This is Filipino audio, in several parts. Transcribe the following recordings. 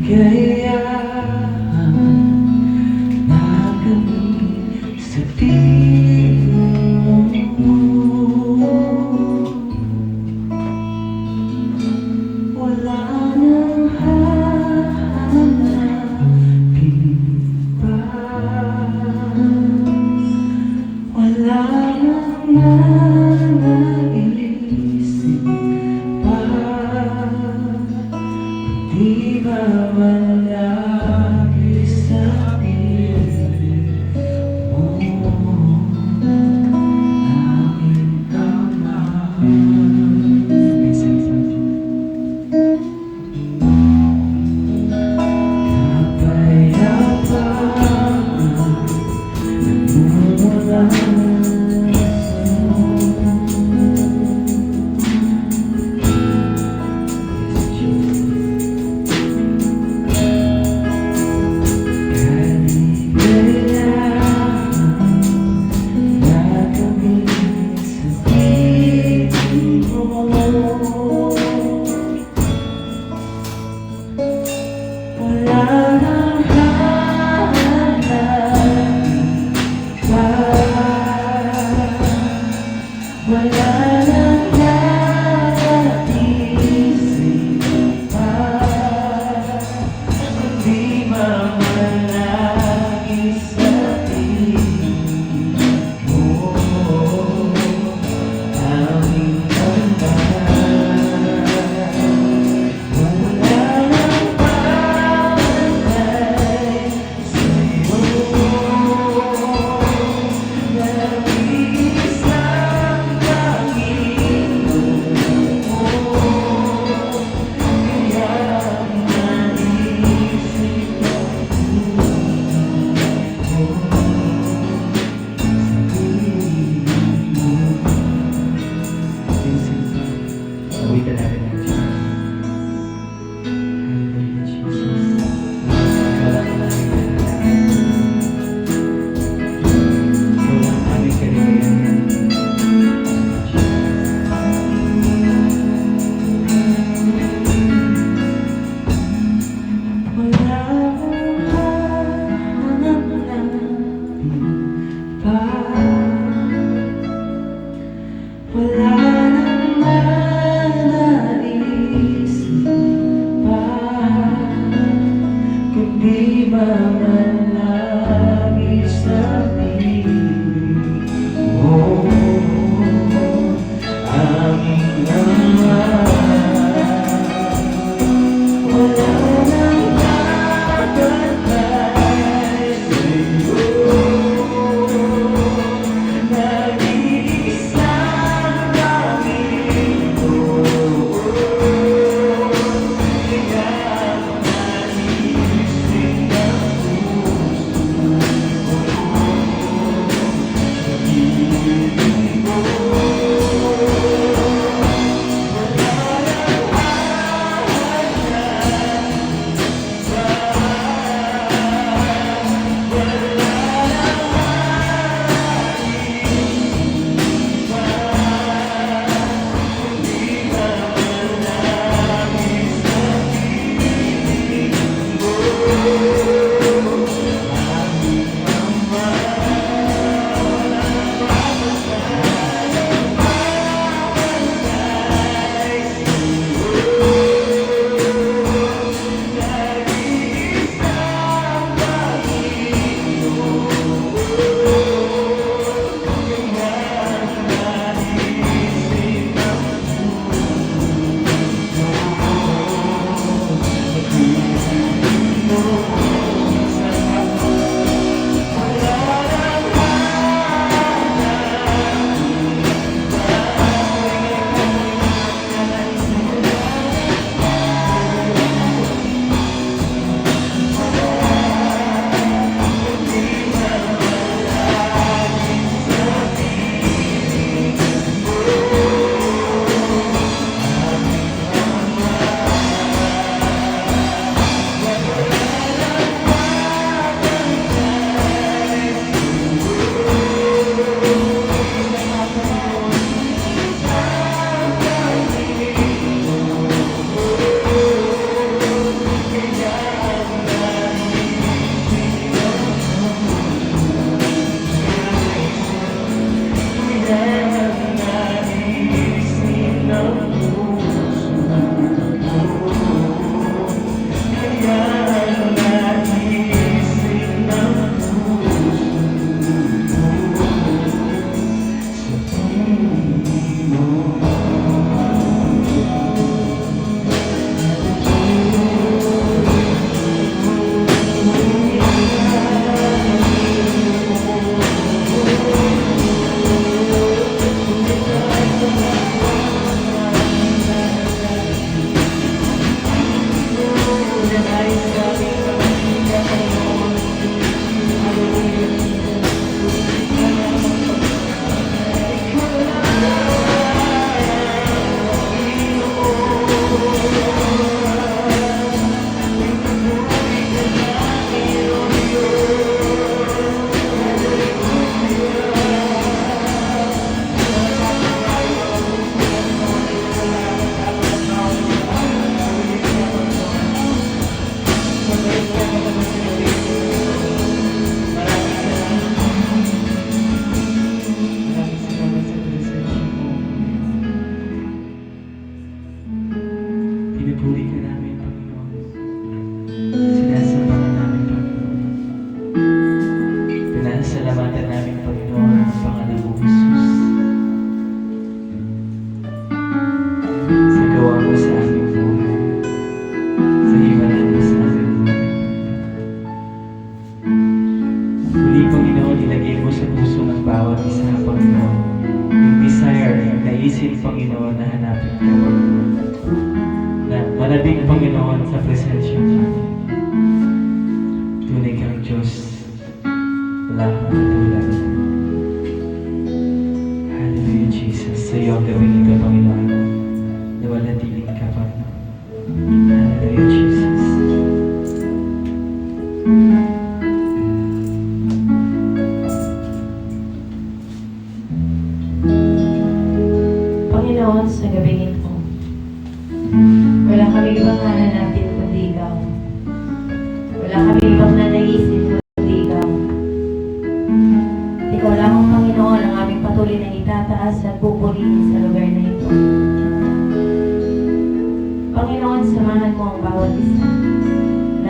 kaligayahan na kami sa piling mo. Wala nang hahanapin pa, wala nang nanaisip pa, di ba malagi sa piling mo aming kamay. Wala nang naisip pa, kundi mamalagi sa piling mo aming kamay. Wala nang panahon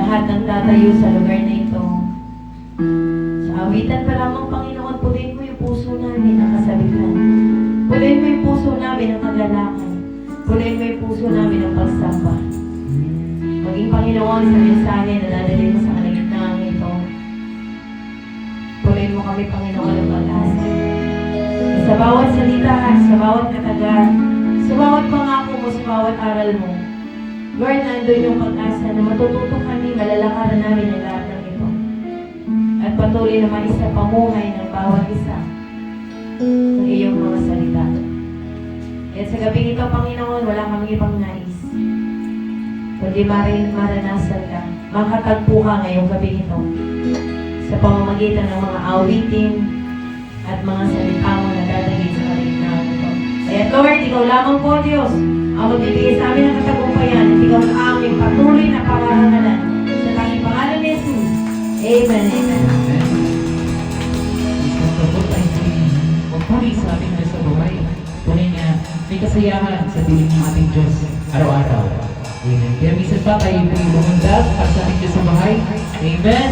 lahat ng tatayo sa lugar na ito. Sa awitan pa lamang, Panginoon, puliin mo yung puso namin ng kasabihan. Puliin mo yung puso namin ng kagalakan. Puliin mo yung puso namin ng pagsamba. Maging Panginoon sa mensahe na dadalhin mo sa kalagitnaan ito. Puliin mo kami, Panginoon, ng pag-asa. Sa bawat salita, sa bawat kataga, sa bawat pangako mo, sa bawat aral mo, Lord, nandun yung pag-asa na matututo kami, malalakaran namin ang lahat ng ito. At patuloy na maisa pamuhay ng bawat isa ng iyong mga salita. At sa gabing ito, Panginoon, wala kaming ibang nais. Kundi maranasan ka, makatagpo ka ngayong gabing ito sa pamamagitan ng mga awitin at mga salita mo na dadalhin sa kalagitnaan ito. Kaya Lord, ikaw lamang po, Diyos, ang magbibigay sa amin ng katagumpayan at ikaw ang aming patuloy na pangarangalan. Sa tanging pangalan ni Jesus. Amen. Amen. Isang sabot ay magpari sa ating Diyos sa buhay. Tunay nga, may kasayahan sa piling ng ating Diyos araw-araw. Amen. Kaya minsan pa tayo lumundag para sa ating Diyos sa buhay. Amen.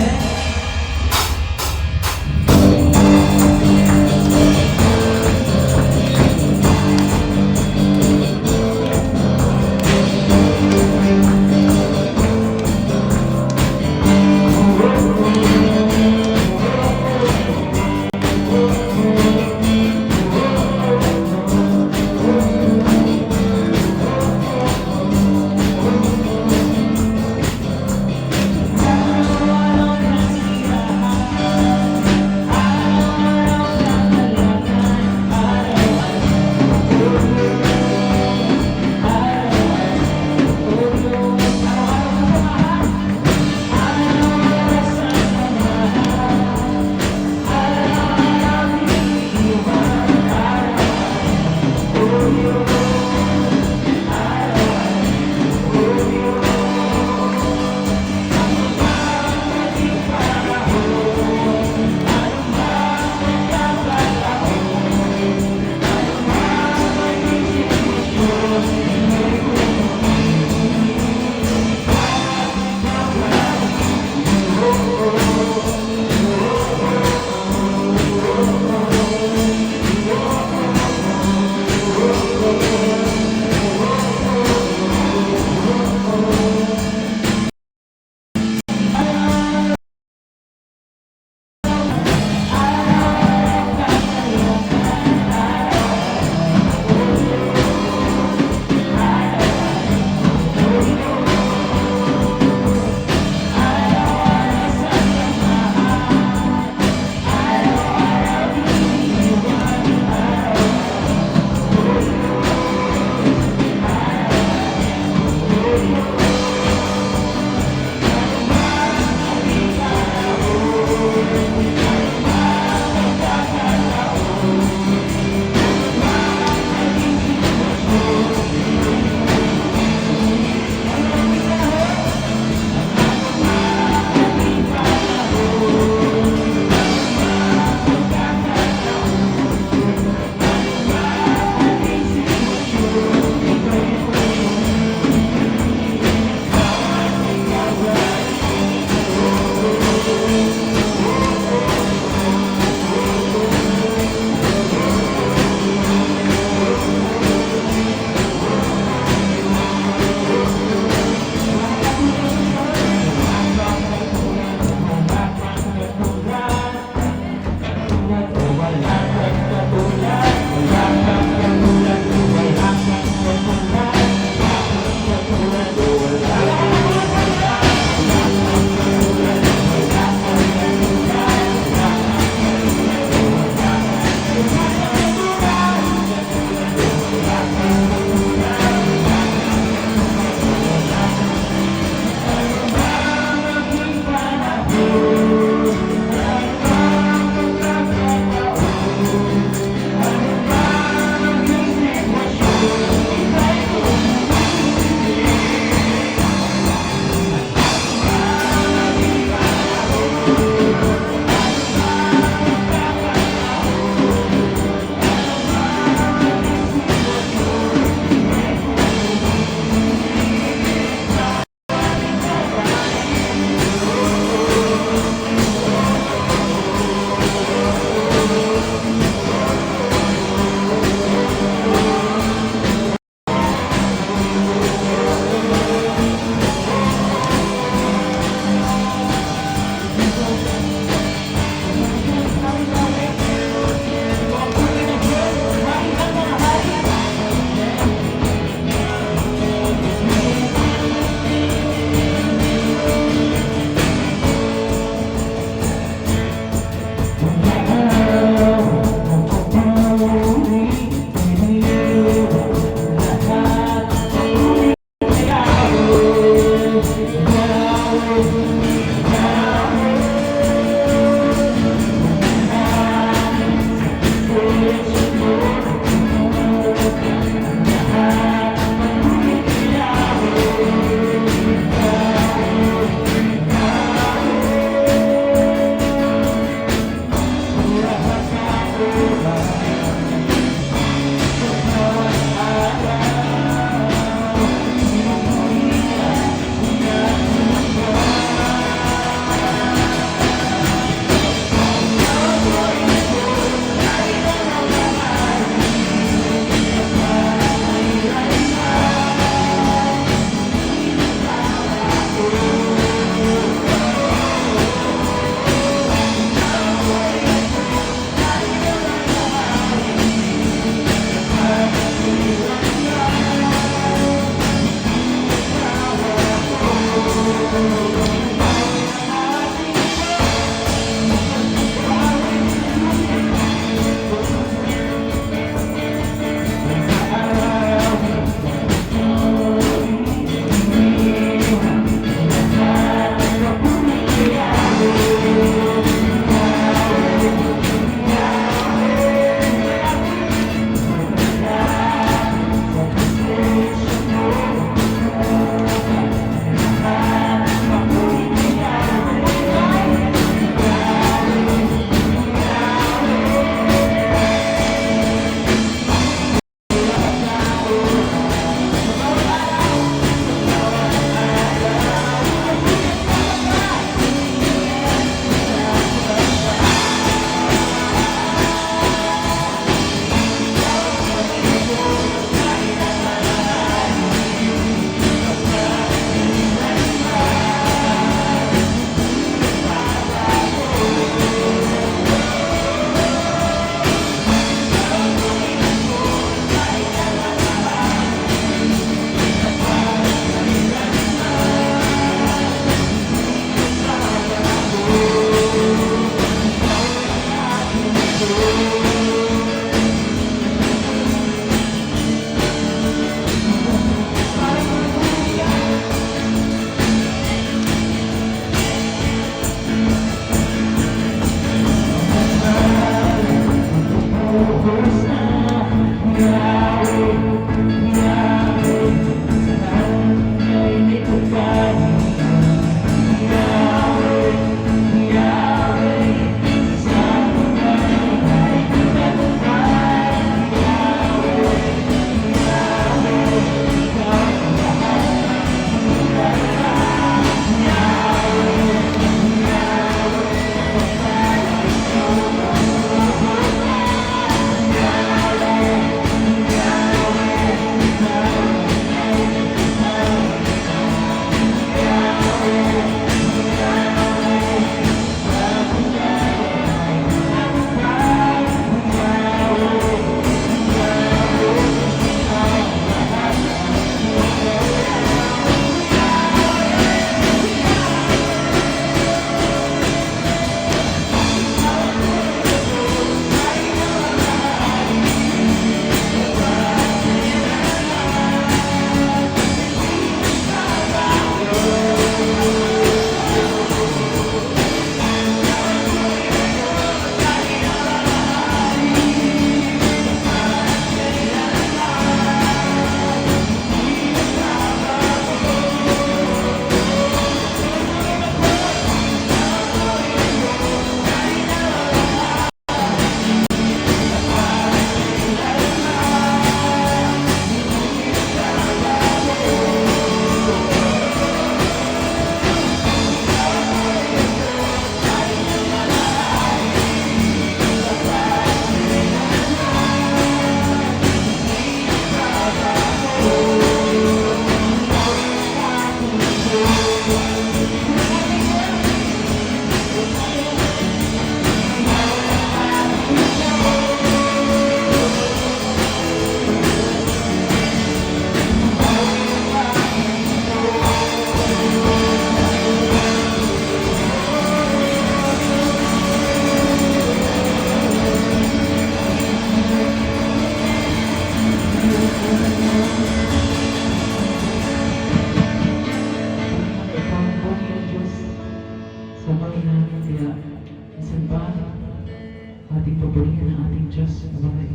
nating papurihan ang ating Diyos sa buhay.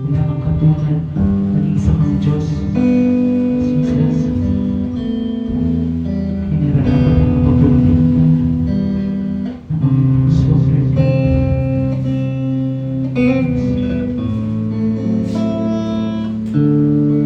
Wala kang katulad, nag-iisa kang Diyos, Jesus. Hinararapat ang papurihan ka ng aming puso, Lord God. Yes.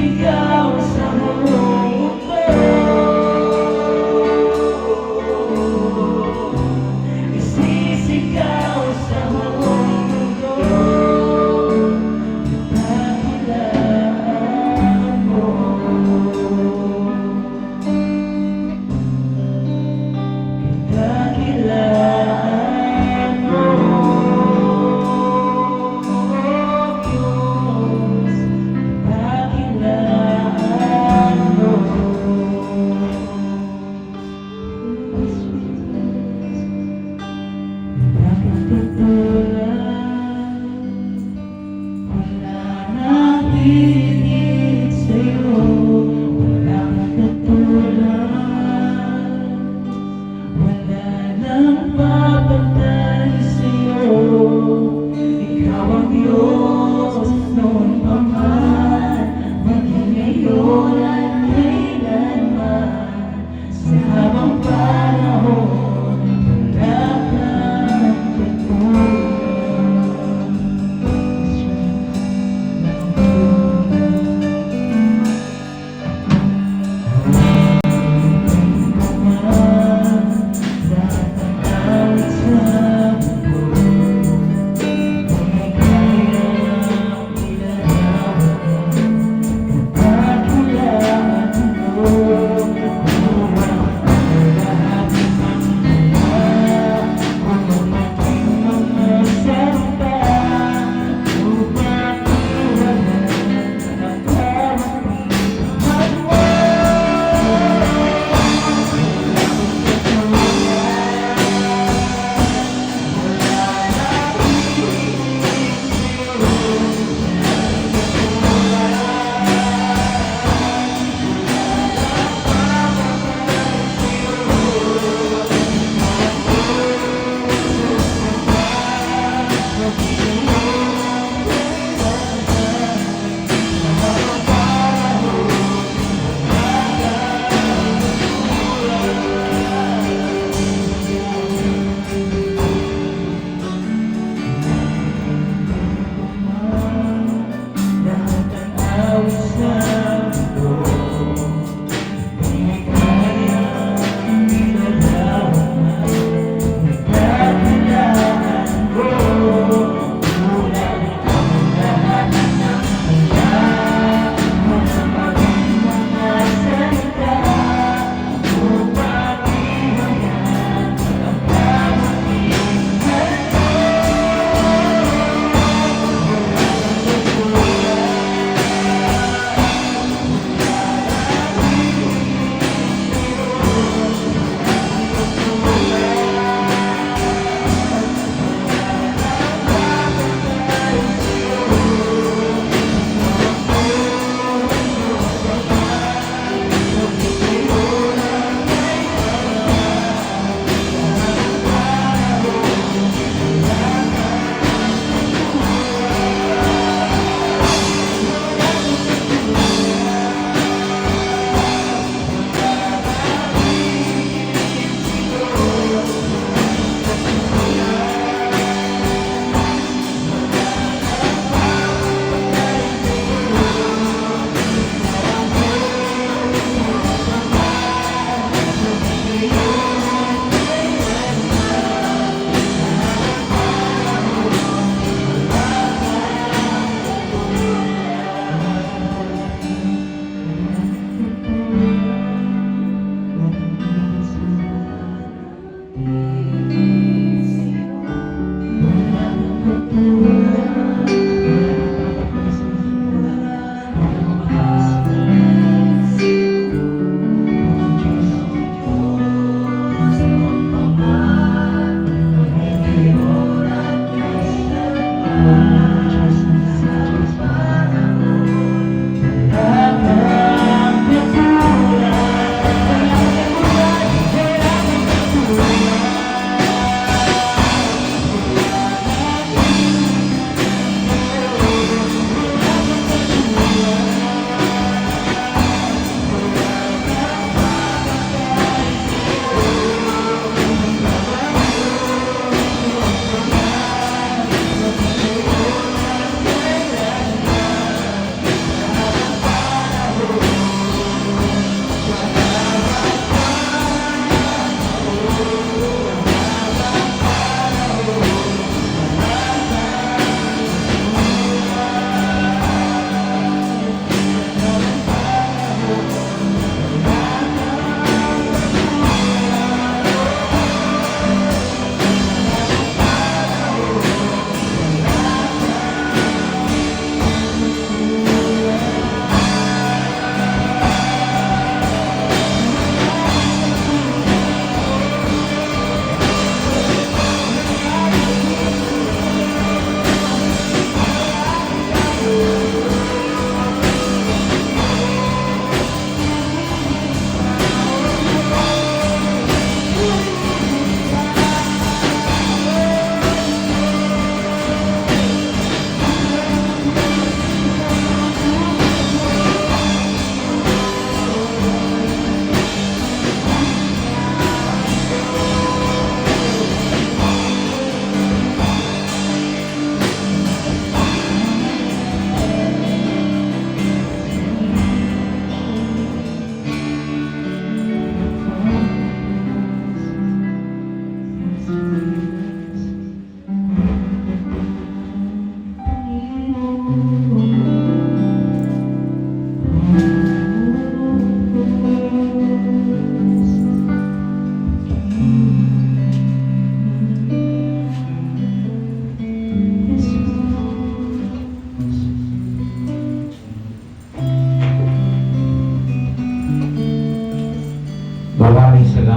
Isisigaw sa mundo, isisigaw sa mundo, dakilaan mo. Dakilaan mo, Diyos, dakilaan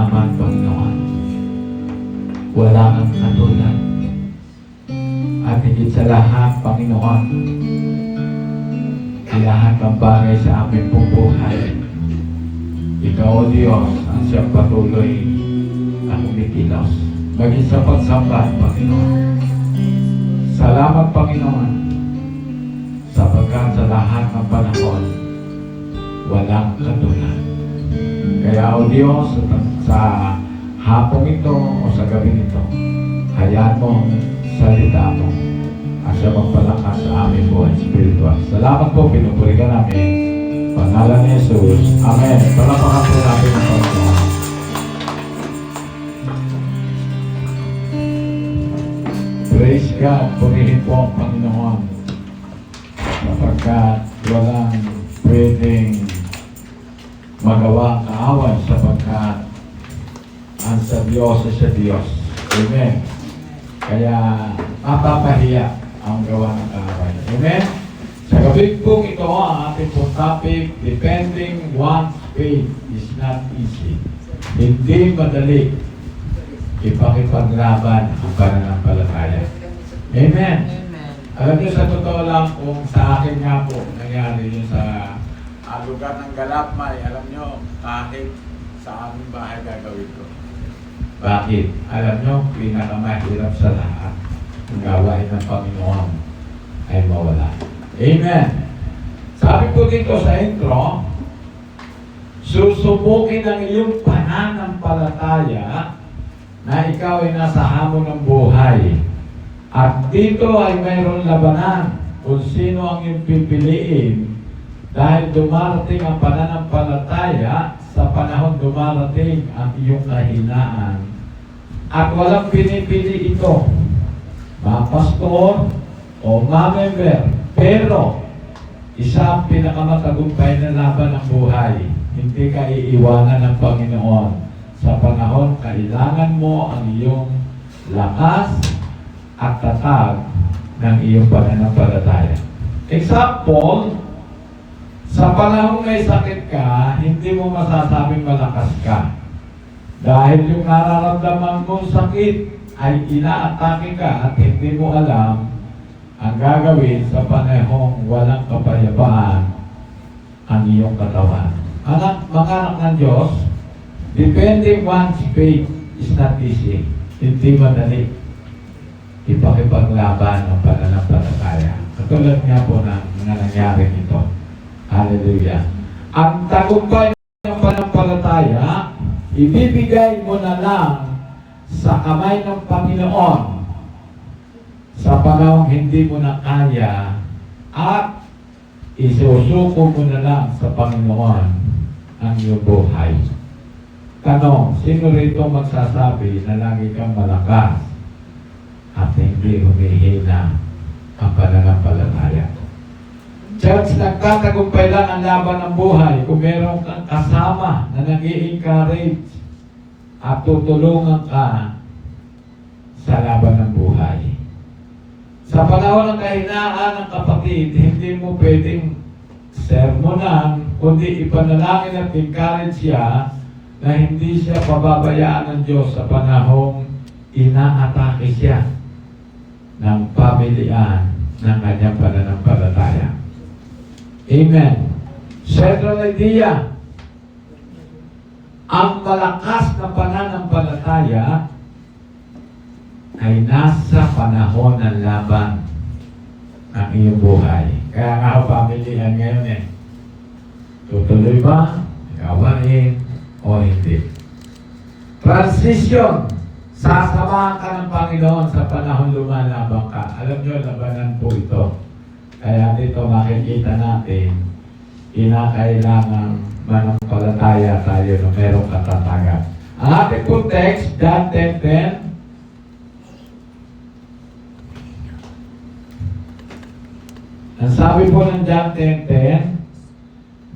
salamat, Panginoon. Wala kang katulad. At higit sa lahat, Panginoon, lahat ng bagay sa aming pong buhay, Ikaw, O Diyos, ang siyang patuloy na kumikilos. Maging sa pagsamba, Panginoon. Salamat, Panginoon, sapagkat sa lahat ng panahon, walang katulad. Kaya, O Diyos, sa hapong ito o sa gabi ito, hayaan mo ang salita mo at siya magpalakas sa aming buhay spiritual. Salamat po, pinupuri ka namin. Pangalan ni Jesus. Amen. Palapakan po natin ang Panginoon. Praise God. Purihin po ang Panginoon. Sapagkat walang pwedeng magawa ang kaaway sapagkat ang sa Diyos ay sa Diyos. Amen. Kaya mapapahiya ang gawa ng kaaway. Amen. Sa gabi pong ito ang ating pong topic, defending one's faith is not easy. Hindi madali ipakipaglaban ang pananampalataya. Amen. Alam niyo, sa totoo lang, kung sa akin nga po nangyari yun sa lugar ng Galapmay, alam niyo, kahit sa aming bahay gagawin ko. Bakit? Alam niyo, pinakamahirap sa lahat ang gawain ng Panginoon ay mawala. Amen. Sabi ko dito sa intro, susubukin ang iyong pananampalataya na ikaw ay nasa hamon ng buhay. At dito ay mayroon labanan kung sino ang iyong pipiliin dahil dumarating ang pananampalataya sa panahon dumarating ang iyong kahinaan. At walang pinipili ito, mga pastor o mga member. Pero, isa ang pinakamatagumpay na laban ng buhay. Hindi ka iiwanan ng Panginoon. Sa panahon, kailangan mo ang iyong lakas at tatag ng iyong pananampalataya. Example, sa panahon may sakit ka, hindi mo masasabing malakas ka. Dahil yung nararamdaman mong sakit ay inaatake ka at hindi mo alam ang gagawin sa panahong walang kapayapaan ang iyong katawan. Mga anak ng Diyos, defending one's faith is not easy. Hindi madali ipakipaglaban ang pananampalataya. Katulad nga po ng mga nangyari nito. Hallelujah. Ang tagumpay ng pananampalataya, ibibigay mo na lang sa kamay ng Panginoon sa panahong hindi mo na kaya at isusuko mo na lang sa Panginoon ang iyong buhay. Tanong, sino rito magsasabi na lagi kang malakas at hindi humihina ang pananampalataya? Church, nagtatagumpay lang ang laban ng buhay kung meron kang kasama na nag-i-encourage at tutulungan ka sa laban ng buhay. Sa panahon ng kahinaan ng kapatid, hindi mo pwedeng sermonan, kundi ipanalangin at encourage siya na hindi siya pababayaan ng Diyos sa panahong inaatake siya ng pamilyan ng kanyang pananampalataya. Amen. Central idea, ang malakas na pananampalataya ay nasa panahon ng laban ng iyong buhay. Kaya nga ako pamilihan ngayon tutuloy ba? Gawain o hindi? Transition. Sasamahan ka ng Panginoon sa panahon lumalaban ka. Alam nyo, labanan po ito. Kaya dito makikita natin, kinakailangan manampalataya tayo na merong katatagan. Ang ating po text, John 10:10. Ang sabi po ng John 10:10,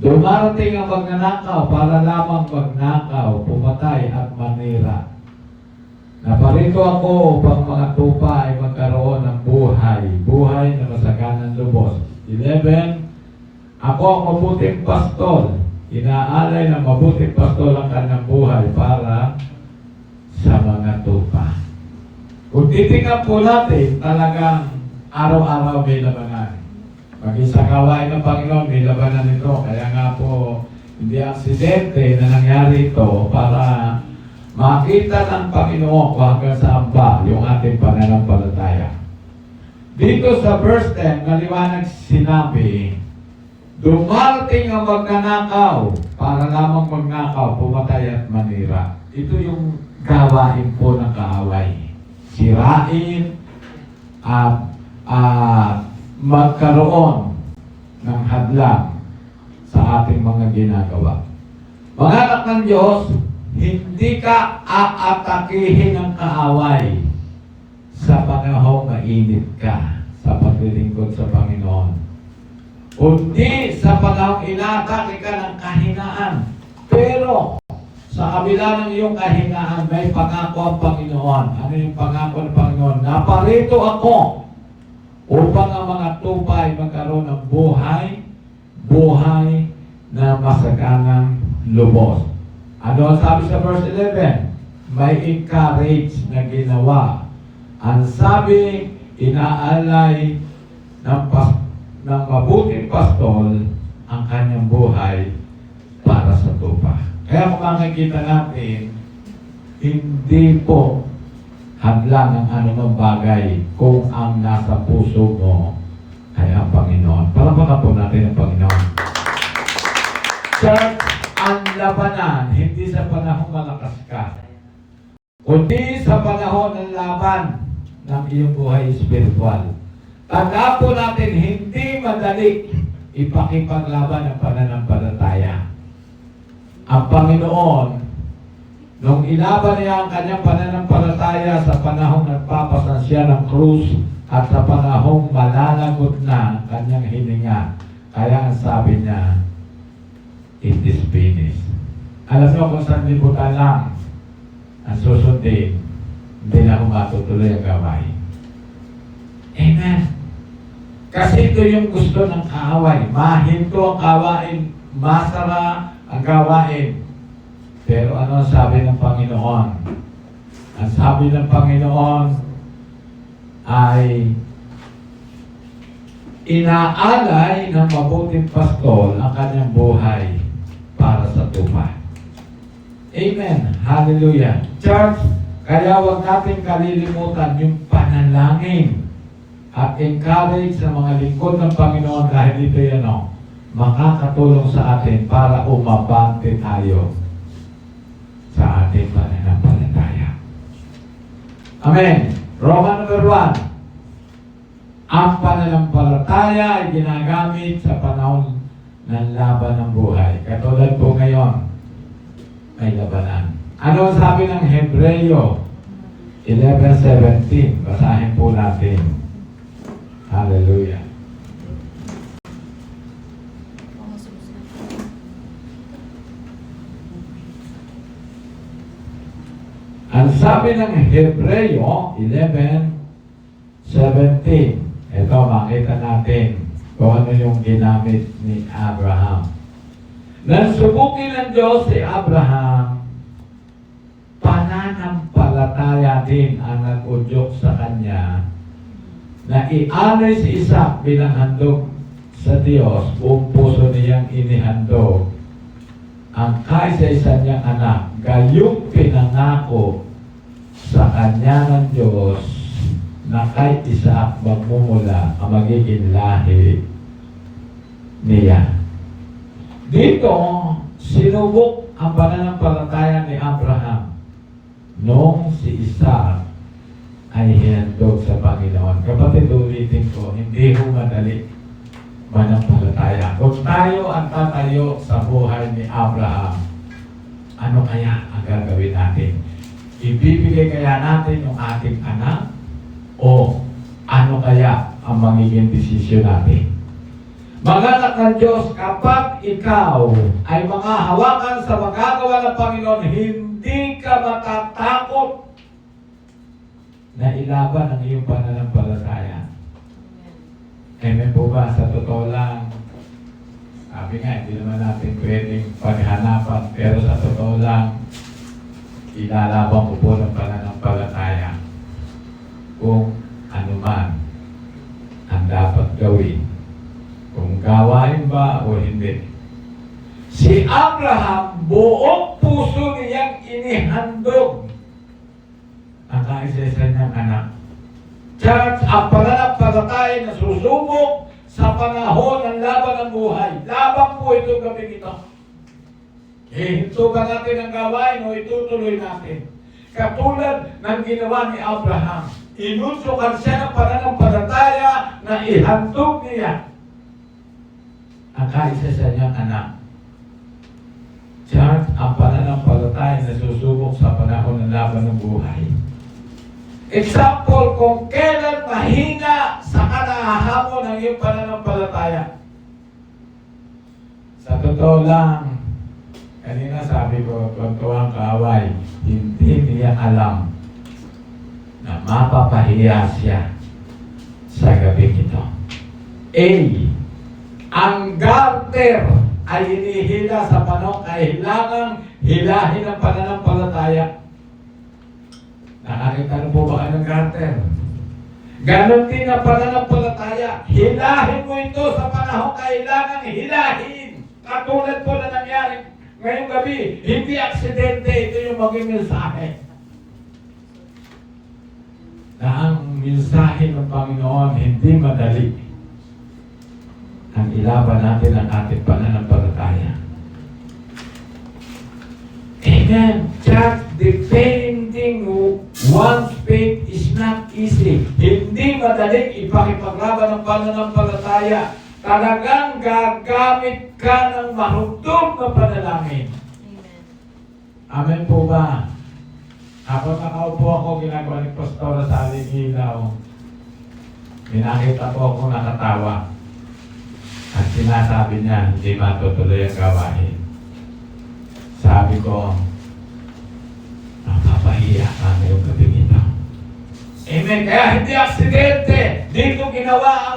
dumarating ang magnanakaw para lamang magnakaw, pumatay at manira. Naparito ako upang mga tupa ay magkaroon ng buhay, buhay na masaganang lubos. 11, ako ang mabuting pastol. inaalay ng mabuting pastol ang kanyang buhay para sa mga tupa. Kung titingnan po natin, talagang araw-araw may labanan. Maging sa gawain ng Panginoon, may labanan ito. Kaya nga po, hindi aksidente na nangyari ito para makita ng Panginoon kung hanggang saan ba yung ating pananampalataya. Dito sa verse 10, maliwanag sinabi, dumarating ang magnanakaw para lamang magnakaw, pumatay at manira. Ito yung gawain po ng kaaway. Sirain at magkaroon ng hadlang sa ating mga ginagawa. Mga anak ng Diyos, hindi ka aatakihin ng kaaway sa panahong mainit ka sa paglilingkod sa Panginoon. Kundi sa panahong inaatake ka ng kahinaan. Pero sa kabila ng iyong kahinaan, may pangako ang Panginoon. Ano yung pangako ng Panginoon? Naparito ako upang ang mga tupa ay magkaroon ng buhay na masaganang lubos. Ano ang sabi sa verse 11? May encourage na ginawa. Ang sabi, inaalay ng mabuting pastol ang kanyang buhay para sa tupa. Kaya kung makikita natin, hindi po hadlang ang anumang bagay kung ang nasa puso mo ay ang Panginoon. Palakpakan po natin ang Panginoon. Church, ang labanan, hindi sa panahon malakas ka, kundi sa panahon ng laban ng iyong buhay espiritual. Tanda po natin, hindi madali ipakipaglaban ang pananampalataya. Ang Panginoon, nung ilaban niya ang kanyang pananampalataya sa panahong nagpapasan siya ng krus at sa panahong malalagot na ang kanyang hininga, kaya ang sabi niya, it is finished. Alam niyo kung saan libutan lang ang susundin, hindi na ako matutuloy ang gawain. Amen. Kasi ito yung gusto ng kaaway. Mahinto ang gawain, masara ang gawain. Pero ano ang sabi ng Panginoon? Ang sabi ng Panginoon ay inaalay ng mabuting pastol ang kanyang buhay para sa tupa. Amen. Hallelujah. Church, kaya huwag natin kalilimutan yung panalangin at encourage sa mga lingkod ng Panginoon dahil ito yan makakatulong sa atin para umabante tayo sa ating pananampalataya. Amen. Roman number 1. Ang pananampalataya ay ginagamit sa panahon ng laban ng buhay. Katulad po ngayon, may labanan. Ano sabi ng Hebreo 11:17? Basahin po natin. Hallelujah. Ang sabi ng Hebreo 11:17, ito makita natin kung ano yung ginamit ni Abraham. Nang subukin ng Diyos si Abraham, pananampalataya din ang nag-udyok sa kanya na ialay si Isaac bilang handog sa Diyos. Buong puso niyang inihandog ang kaisa-isa niyang anak, gayong pinangako sa kanya ng Diyos na kay Isaac magmumula ang magiging lahi niya. Dito, sinubok ang pananampalataya ni Abraham noong si Isaac ay hinandog sa Panginoon. Kapatid, ulitin ko, hindi ho madali manampalataya. Kung tayo ang tatayo sa buhay ni Abraham, ano kaya ang gagawin natin? Ibibigay kaya natin yung ating anak? O ano kaya ang magiging desisyon natin? Mga anak ng Diyos, kapag ikaw ay makahawakan sa magagawa ng Panginoon, hindi ka matatakot na ilaban ang iyong pananampalataya. Amen po ba? Sa totoo lang, Sabi nga, hindi naman natin pwedeng paghanapan, pero sa totoo lang, ilalaban ko po ng pananampalataya kung ano man ang dapat gawin. Kung gawain ba o hindi. Si Abraham, buong puso niyang inihandog ang kaisa-isa niyang anak. Church, ang pananampalataya na susubok sa panahon ng laban ng buhay. Laban po ito gabi ito. Hinto ba natin ang gawain o itutuloy natin? Katulad ng ginawa ni Abraham. Inusukan siya ng pananampalataya na ihandog niya ang kaisa-isa niyang anak. Church, ang pananampalataya na susubok sa panahon ng laban ng buhay. Example, kung kailan mahina sa kanahahamon ng iyong pananampalataya. Sa totoo lang, kanina sabi ko, tuwang kaaway, hindi niya alam na mapapahiya siya sa gabi ito. A. Ang garter ay hinihila sa panahon kailangang hilahin ang pananampalataya. Nakakita na po ba kayo ng garter? Ganon din ang pananampalataya. Hilahin mo ito sa panahon kailangang hilahin. Katulad po na nangyari ngayong gabi. Hindi aksidente, ito yung maging mensahe. Na ang mensahe ng Panginoon hindi madali. Ang ilaban natin ang ating pananampalataya. Amen. Church, defending one's faith is not easy. Hindi madaling ipakipaglaban ng pananampalataya. Talagang gagamit ka ng mahugtong na panalangin. Amen po ba? Habang nakaupo ako, ginagawa ni Pastora sa aling ilaw. Minakita po ako nakatawa. At sinasabi niya, hindi matutuloy ang gawain. Sabi ko, napapahiya ka ngayong gabi ito. Amen. Kaya hindi aksidente. Dito ginawa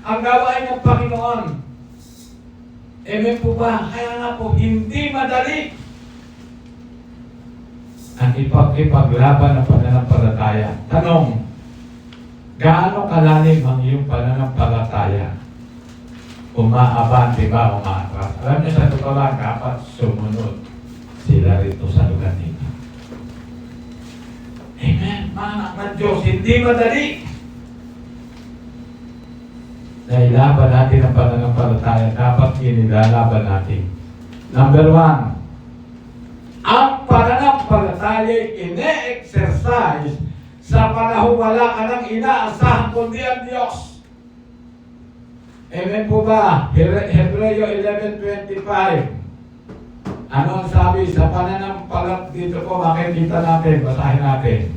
ang gawain ng Panginoon. Amen po ba? Kaya nga po, hindi madali ang ipaglaban ng pananampalataya. Tanong, gaano kalalim ang iyong pananampalataya? Umaabante ba, umaatras? Alam niyo sa totoo lang, dapat sumunod sila rito sa lugar nito. Amen. Mga anak ng Diyos, hindi madali. Nailaban natin ang pananampalataya, dapat inilalaban natin. Number 1, ang pananampalataya ine-exercise sa panahon wala ka nang inaasahan kundi ang Diyos. Amen po ba? Hebreo 11:25. Ano ang sabi sa pananampalataya dito po? Makikita natin, basahin natin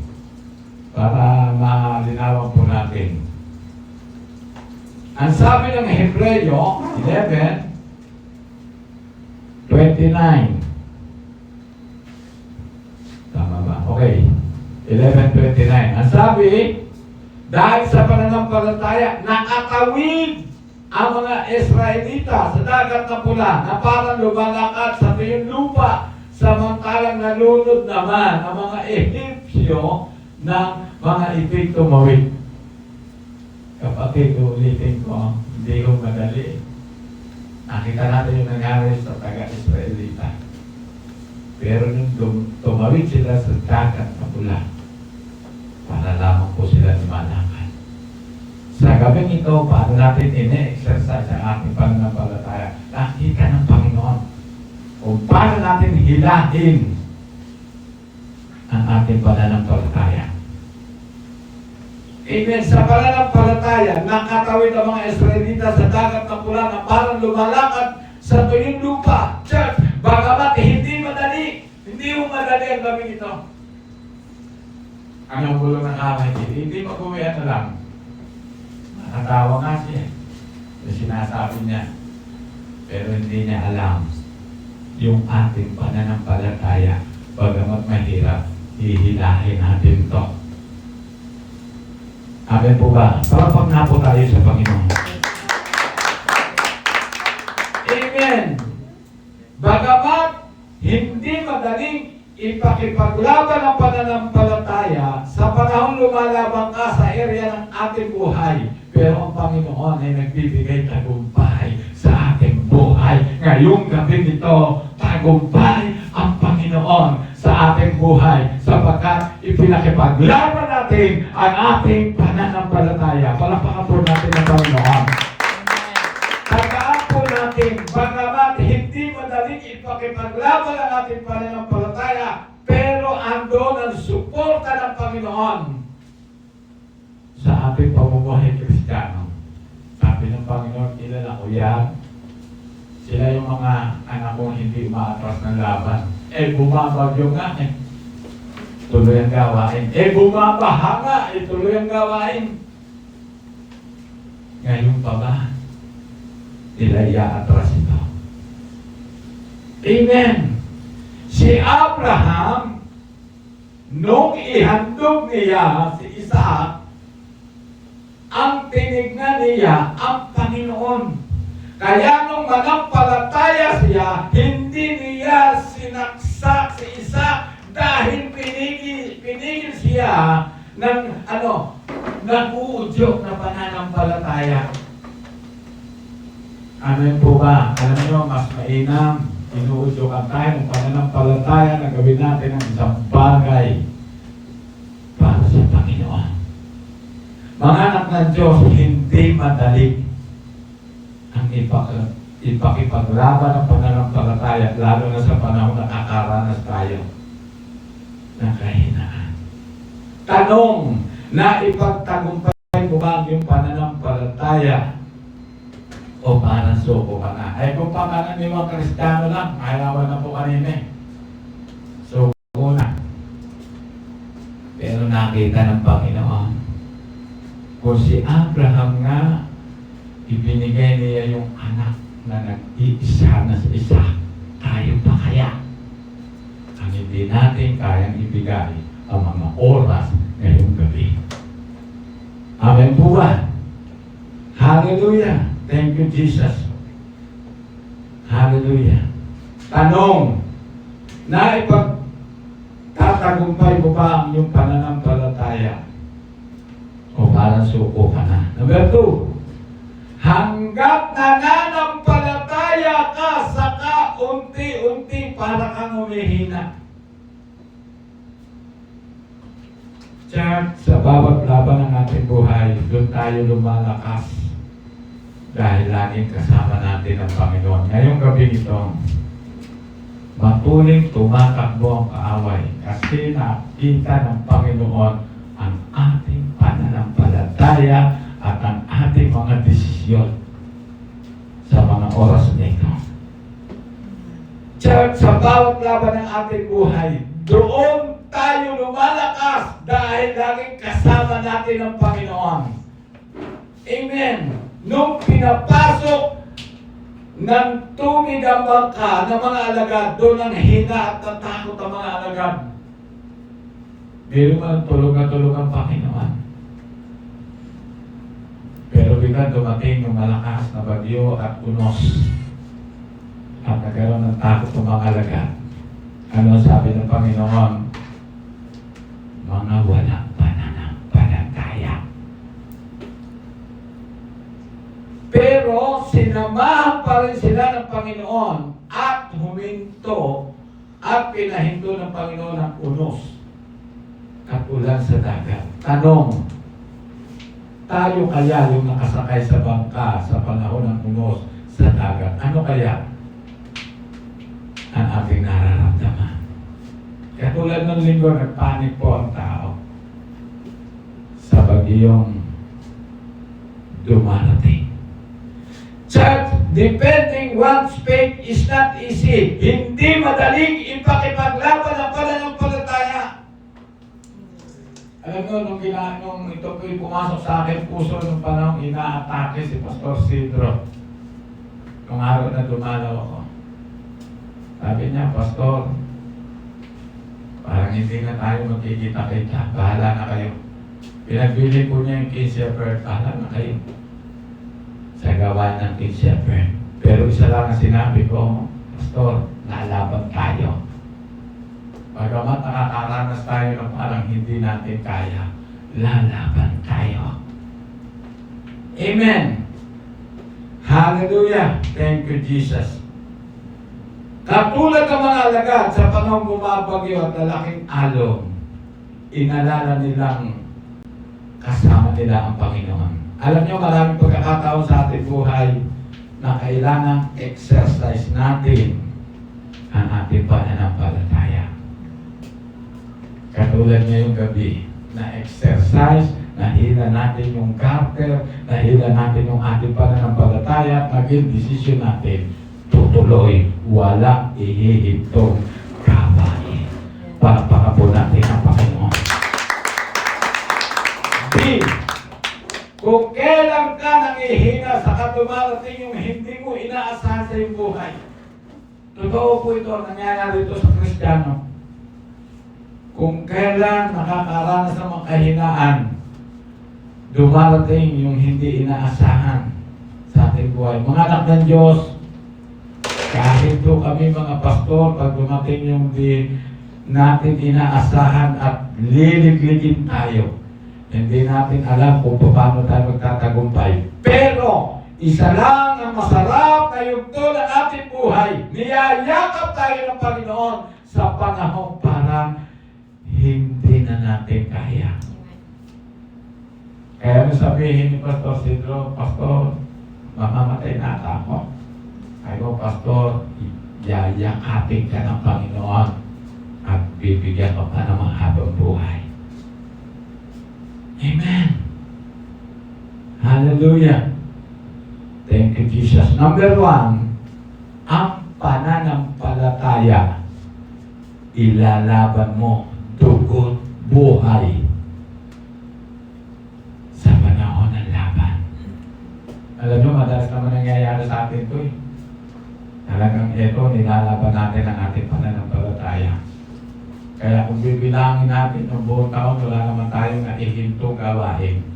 para malinawan po natin. Ang sabi ng Hebreo 11:29. Tama ba? Okay. 11:29. Ang sabi, dahil sa pananampalataya, nakatawid ang mga Israelita sa dagat na pula na parang lumalakad sa tuyong lupa, samantalang nalunod naman ang mga Ehipsyo ng mga ipig tumawid. Kapatid, ulitin ko, hindi ko madali. Nakita natin yung nangyari sa taga-Israelita. Pero nung tumawid sila sa dagat na pula, para lamang po sila lumalakad. Sa gabing ito, paano natin ine-exercise ang ating pananampalataya? Nakita ng Panginoon kung paano natin hilahin ang ating pananampalataya. Amen. Sa pananampalataya, nakatawid ang mga Israelita sa dagat na pula na parang lumalakad sa tuyong lupa. Church, bagamat hindi madali, hindi mo madali ang gabing ito. Ang bulong ng kamay, hindi mag-uwihan na lang. Nakatawa nga siya. Yung sinasabi niya. Pero hindi niya alam yung ating pananampalataya. Bagamat mahirap, hihilahin natin ito. Amen po ba? Palapag na po tayo sa Panginoon. Amen. Bagamat hindi madaling ipakipaglaban ang pananampalataya sa panahon lumalabang ka sa area ng ating buhay. Pero ang Panginoon ay nagbibigay tagumpay sa ating buhay. Ngayong gabi nito, tagumpay ang Panginoon sa ating buhay sapagkat ipinakipaglaban natin ang ating pananampalataya. Palakpakan po natin ang Panginoon. Tagaan po natin, bagamat hindi madaling ipakipaglaban ang ating pananampalataya, pero andon ang suporta ng Panginoon sa ating pamumuhay Kristiyano. Sabi ng Panginoon, kilala ko yan. Sila yung mga anak kong hindi umaatras ng laban. Bumabagyo nga tuloy ang gawain. Bumabaha nga tuloy ang gawain. Ngayon pa ba? Nila iaatras ito. Amen. Si Abraham, nung ihandog niya si Isaac, ang tinignan niya ang Panginoon. Kaya nung manampalataya siya, hindi niya sinaksak si Isaac dahil pinigil siya ng nag-uudyok na pananampalataya. Amen po ba? Alam nyo, mas mainam, inuudyokan tayo ng pananampalataya na gawin natin ang isang bagay para sa Panginoon. Mga anak ng Diyos, hindi madali ang ipakipaglaban ng pananampalataya, lalo na sa panahon na nakakaranas tayo ng kahinaan. Tanong, na ipagtagumpay mo ba ang iyong pananampalataya o parang suko ka na? Kung pangananiwang Kristiyano lang, ayawan na po kanina suko na. Pero nakita ng Panginoon, kung si Abraham nga, ibinigay niya yung anak na nag-iisa na sa isa, tayo pa kaya? Ang hindi natin kayang ibigay ang mga oras ngayong gabi. Amen po ba? Hallelujah! Thank you, Jesus. Hallelujah. Tanong, na ipagtatagumpay mo ba ang iyong pananampalataya? O parang suko ka na? Number 2, hanggat nananampalataya ka, saka unti-unti para kang humihina. Church, sa bawat laban ng ating buhay, doon tayo lumalakas. Dahil laging kasama natin ang Panginoon. Ngayong gabi ito, matuling tumatakbo ang kaaway kasi nakita ng Panginoon ang ating pananampalataya at ang ating mga desisyon sa mga oras na ito. Church, sa bawat laban ng ating buhay, doon tayo lumalakas dahil laging kasama natin ang Panginoon. Amen. Nung pinapasok ng tumig ang bangka ng mga alagad, doon ang hina at natakot ang mga alagad. Meron man tulog na tulog ang Panginoon. Pero bigla dumating yung malakas na bagyo at unos. At nagkaroon ng takot ang mga alagad. Ano sabi ng Panginoon? Mga wala pananampalataya. Pero sinamahan pa rin sila ng Panginoon at huminto at pinahinto ng Panginoon ang unos at ulan sa dagat. Tanong, tayo kaya yung nakasakay sa bangka sa panahon ng unos sa dagat? Ano kaya ang ating nararamdaman? Katulad ng linggo, nagpanik po ang tao sa bagyong dumarating. Church, defending one's faith is not easy. Hindi madaling ipakipaglaban ang pananampalataya. Alam mo, nung ito po'y pumasok sa akin puso nung panahon inaatake si Pastor Sidro. Nung araw na dumalaw ako. Sabi niya, Pastor, parang hindi na tayo magkikita-kita. Bahala na kayo. Pinagbili ko niya yung 15 shepherd. Bahala na kayo sa gawa ng King Shepherd. Pero Pero isa lang ang sinabi ko, Pastor, lalaban tayo. Bagamat nakakaranas tayo na parang hindi natin kaya, lalaban tayo. Amen. Hallelujah. Thank you, Jesus. Katulad ng mga alagad sa panahong bumabagyo at lalaking alon, inalala nilang kasama nila ang Panginoon. Alam niyo, maraming pagkakataon sa ating buhay na kailangan exercise natin ang ating pananampalataya. Katulad ngayong gabi, na exercise, nahila natin yung character, nahila natin yung ating pananampalataya at naging desisyon natin, tutuloy, wala ihihintong gawain. Palakpakan natin ang Panginoon. B. Kung kailan ka nangihina sa kadumarating yung hindi mo inaasahan sa iyong buhay. Totoo po ito, nangyayari ito sa Kristiyano. Kung kailan nakakaranas ng mga kahinaan, dumarating yung hindi inaasahan sa ating buhay. Mga anak ng Diyos, kahit po kami mga pastor, pag dumating yung di natin inaasahan at liligligin tayo, hindi natin alam kung paano tayo magtatagumpay. Pero, isa lang ang masarap na yugto ng ating buhay. Niyayakap tayo ng Panginoon sa panahong parang hindi na natin kaya. Kaya sabihin ni Pastor Sidro, Pastor, mamamatay na ako. Ayaw, Pastor, yayakapin ka ng Panginoon at bibigyan ka pa ng mahabang buhay. Amen. Hallelujah. Thank you, Jesus. Number 1, ang pananampalataya. Ilalaban mo, dugot, buhay sa panahon ng laban. Alam nyo, madalas naman nangyayari sa atin ito eh. Talagang ito, nilalaban natin ang ating pananampalataya. Kaya kung bibilangin natin ng buong taon, wala naman tayong naihintong gawain.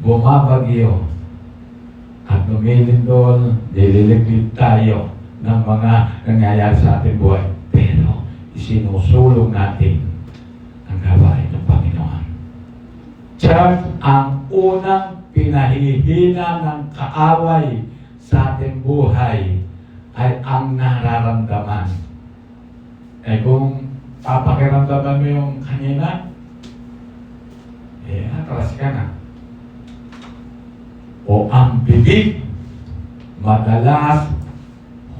Bumabagyo at lumilindol, nililiglig tayo ng mga nangyayari sa ating buhay. Pero isinusulong natin ang gawain ng Panginoon. Church, ang unang pinahihina ng kaaway sa ating buhay ay ang nararamdaman. Kung papakiramdaman mo yung kanina, atras ka na. O ang bibig, madalas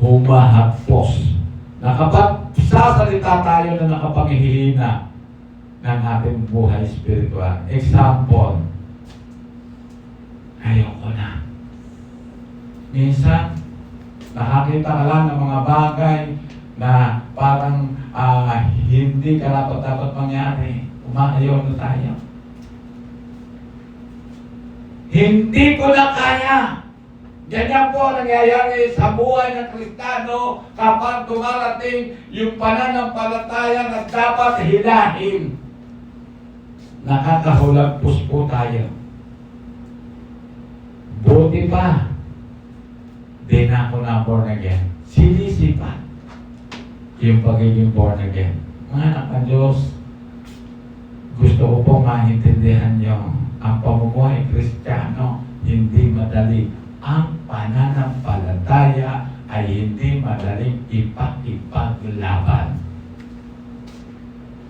humahagpos. Kapag sasalita tayo na nakapanghihina ng ating buhay spiritual. Example, ayoko na. Minsan, nakakita ka lang ng mga bagay na parang hindi karapat-dapat mangyari. Umayaw na tayo. Hindi ko na kaya. Ganyan po nangyayari sa buhay ng Kristiyano kapag dumarating yung pananampalataya na dapat hilahin. Nakakahulagpos po tayo. Buti pa, di na ako na born again. Sinisipa yung pagiging born again. Mga anak ng Diyos, gusto ko pong maintindihan nyo, ang pamumuhay Kristiyano hindi madali. Ang pananampalataya ay hindi madaling ipaglaban.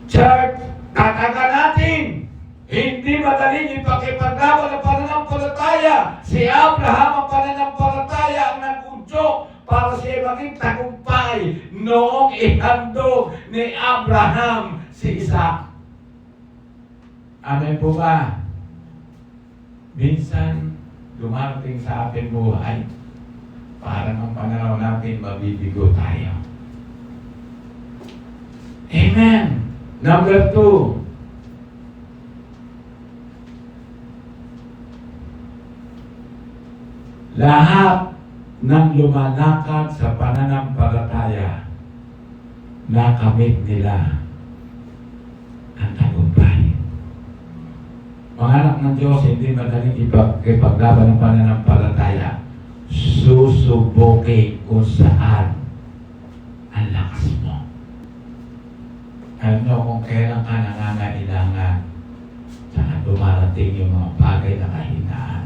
Church, tataga natin, hindi madaling ipaglaban ang pananampalataya. Si Abraham ang pananampalataya ang nag-udyok para siya maging tagumpay noong ihandog ni Abraham si Isaac. Amen po ba? Minsan, dumarating sa ating buhay, parang ang pananaw natin, mabibigo tayo. Amen. Number 2, lahat ng lumalakad sa pananampalataya, nakamit nila ang tagumpay. Mga anak ng Diyos, hindi madaling ipaglaban ng pananampalataya. susubukin kung saan ang lakas mo. Alam nyo kung kailan ka nangangailangan, saka dumarating yung mga bagay na kahinaan.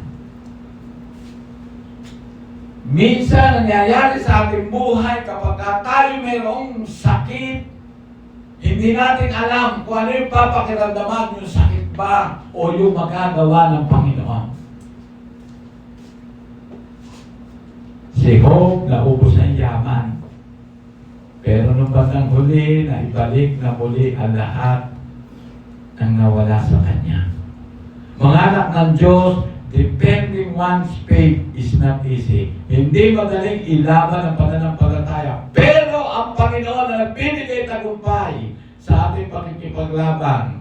Minsan, nangyayari sa ating buhay kapag tayo mayroong sakit, hindi natin alam kung ano yung papakiramdaman, yung sakit ba o yung magagawa ng Panginoon. Si Job, naubos ang yaman. Pero nung bandang huli, na ibalik na muli ang lahat ng nawala sa kanya. Mga anak ng Diyos, defending one's faith is not easy. Hindi madaling ilaban ang pananampalataya. Pero ang Panginoon na nagbibigay tagumpay sa ating pakikipaglaban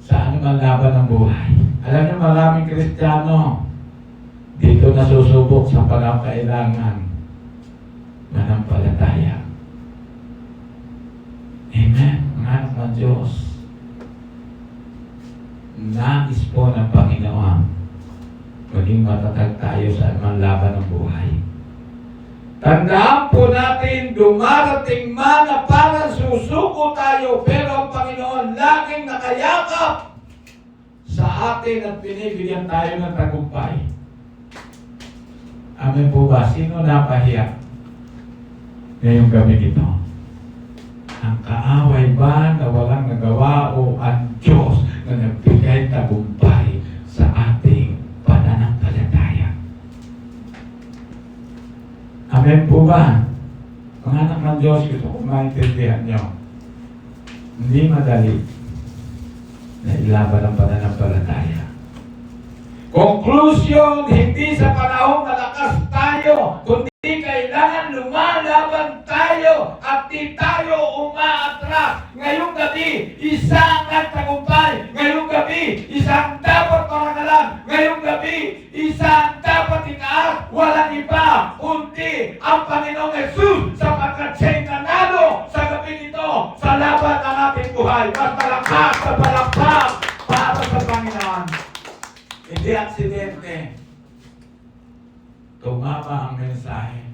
sa anumang laban ng buhay. Alam niyo, maraming Kristiyano dito nasusubok sa pangangailangan manampalataya. Amen. Mga anak ng Diyos, nais po ng Panginoon maging matatag tayo sa anumang laban ng buhay. Tandaan po natin, dumarating man na parang susuko tayo, pero ang Panginoon laging nakayakap sa atin at binibigyan tayo ng tagumpay. Amen po ba? Sino napahiya ngayong gabi ito? Ang kaaway ba na walang nagawa o ang Diyos na nagbigay tagumpay sa ating pananampalataya? Amen po ba? Mga anak ng Diyos, gusto ko maintindihan nyo. Hindi madali na ilaban ang pananampalataya. Conclusion, hindi sa panahong malakas tayo, kundi kailangan lumalaban tayo at di tayo umaatras. Ngayong gabi, isang nagtagumpay. Ngayong gabi, isang dapat parangalan. Ngayong gabi, isang dapat itaas. Walang iba, kundi ang Panginoong Jesus sapagkat siya'y nanalo sa gabi nito sa laban ng ating buhay. Mas palakpak sa palakpak para sa Panginoon. Hindi aksidente. Tumama ang mensahe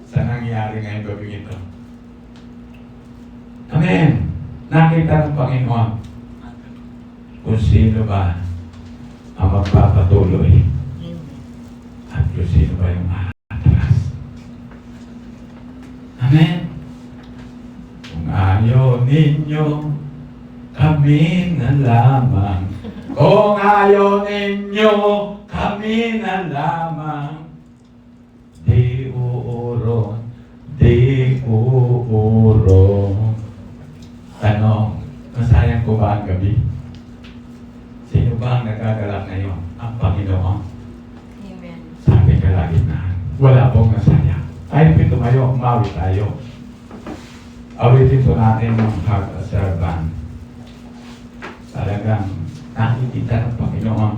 sa nangyari ngayong gabi ito. Amen. Nakita ng Panginoon kung sino ba ang magpapatuloy at kung sino ba yung aatras. Amen. Kung ayaw ninyo, kami na lamang. Kung ayaw ninyo, kami na lamang. Di uurong, di uurong. Tanong, masayang ko ba ang gabi? Sino ba ang nagagalak ngayon? Ang Panginoon. Amen. Sabi ka lagi na, wala pong masaya. Ay, tumayo, umawi tayo. Awitin po natin ang pag-aserban. Talagang nakikita ng Panginoon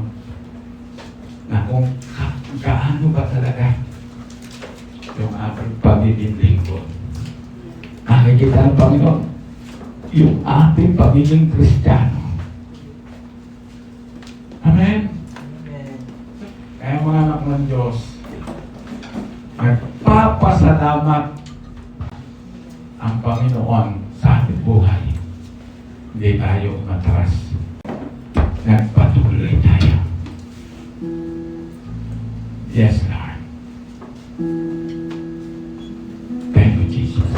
na kung gaano ba talaga yung ating pagiging lingkod. Nakikita ng Panginoon yung ating pagiging Kristiyano. Amen? Kaya mga anak ng Diyos, nagpapasalamat ang Panginoon sa ating buhay. Hindi tayo matras. Nagpatuloy tayo. Yes, Lord. Thank you, Jesus.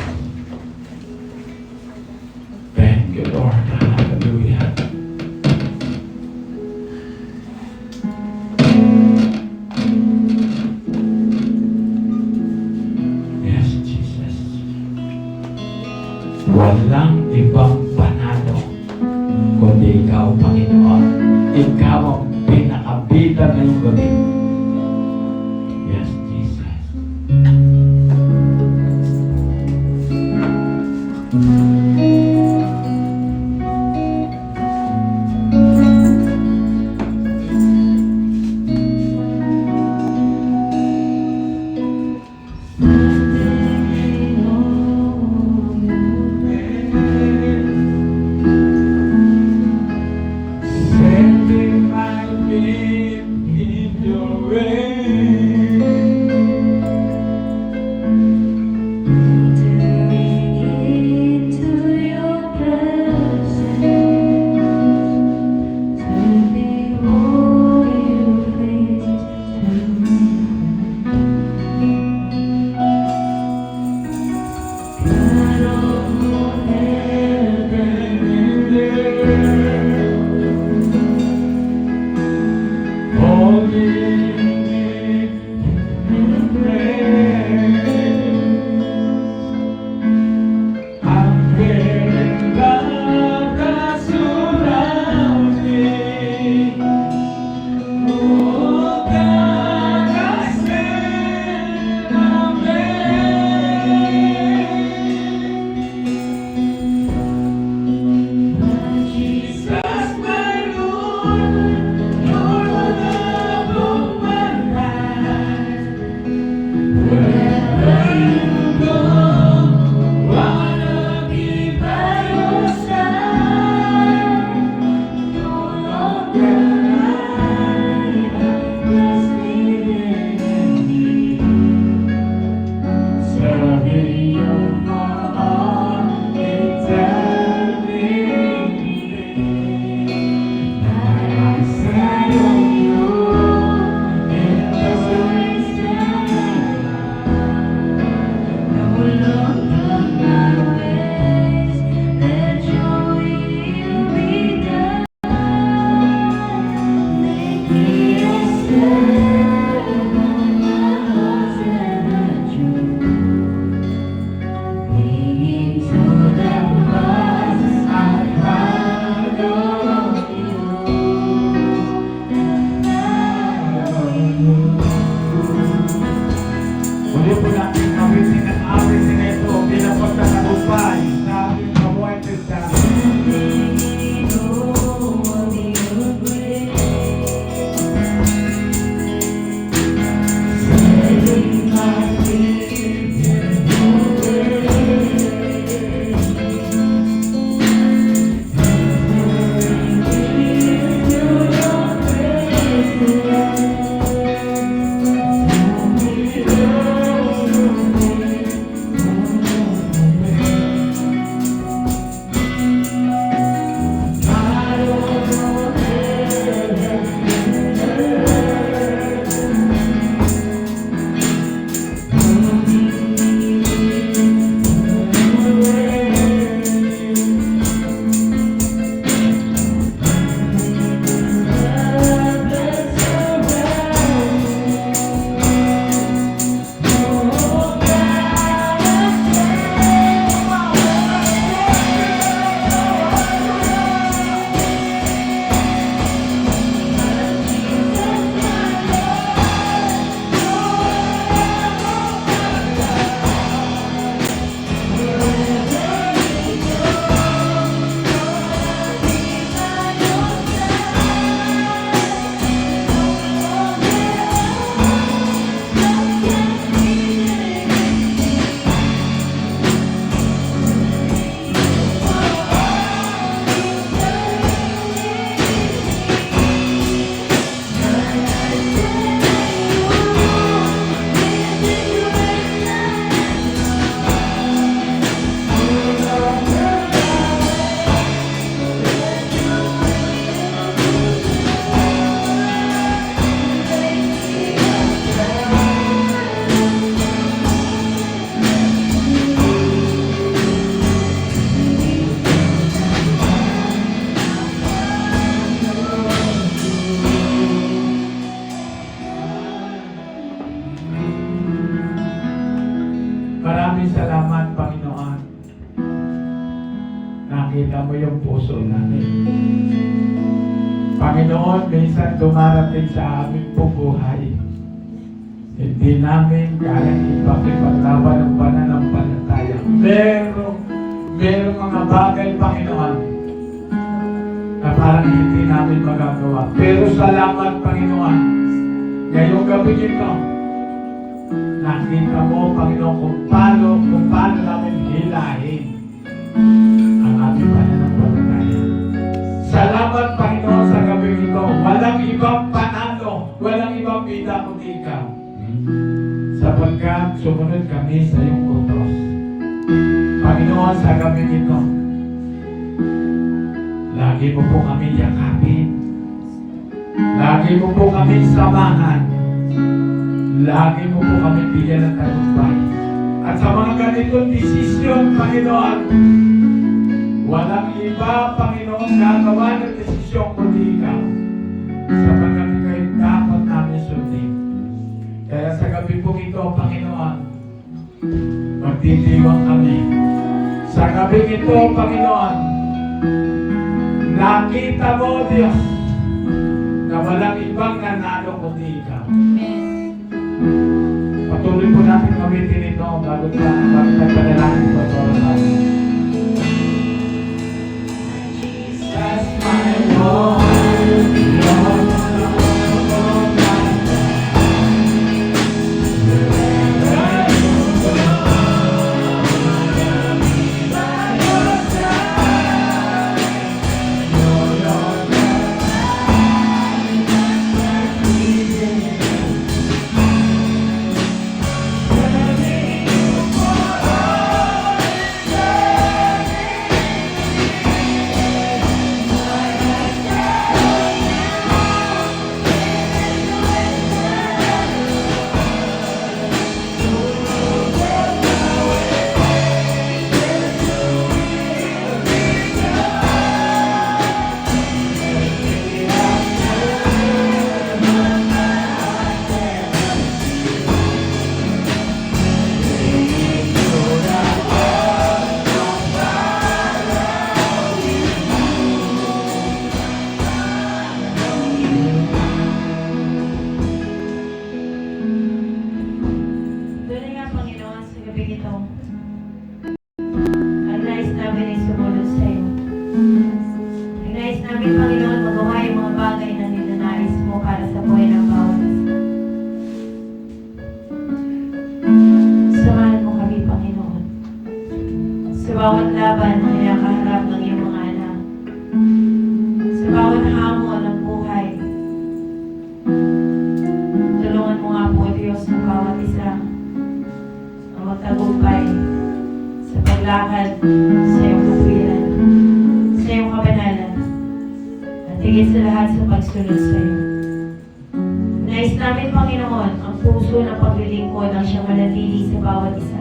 Thank you, Lord. Hallelujah. Yes, Jesus. Walang ibang panalo kundi ikaw, Panginoon. Ikaw ang pinakabitan ngayong gabi. Yes, Jesus. Setting my feet in your salamat, Panginoon. Nakita mo yung puso namin. Panginoon, minsan dumarating sa aming buhay. Hindi namin kayang ipaglaban ang pananampalataya. Merong mga bagay, Panginoon, na parang hindi namin magagawa. Pero salamat, Panginoon. Ngayong gabi ito, nakita mo, Panginoon, kung paano namin hilahin ang aming pananampalataya. Salamat, Panginoon, sa gabi ito. Walang ibang panalo, walang ibang bida kundi ikaw. Sapagkat sumunod kami sa iyong utos. Panginoon, sa gabi ito, lagi mo po kami yakapin. Lagi mo po kami samahan. Lagi mo po kami bigyan ng tagumpay. At sa mga ganitong desisyon, Panginoon, walang iba, Panginoon, gagawa ng desisyon kundi ikaw. Sapagkat ikaw'y dapat namin sundin. Kaya sa gabi po ito, Panginoon, magtitiwang kami. Sa gabi ito, Panginoon, nakita mo, Diyos, na walang ibang nanalo kundi ikaw. Patuloy po natin gamitin ito bago nagpadalangin po ito natin. Jesus, my Lord, Lord, bawat laban na kinakaharap ng iyong mga anak, sa bawat hamon ng buhay. Tulungan mo nga po, Diyos, ng bawat isa na magtagumpay sa paglakad sa iyong tuwiran, sa iyong kabanalan, at higit sa lahat sa pagsunod sa iyo. Nais namin, Panginoon, ang puso ng paglilingkod ang siyang manatili sa bawat isa.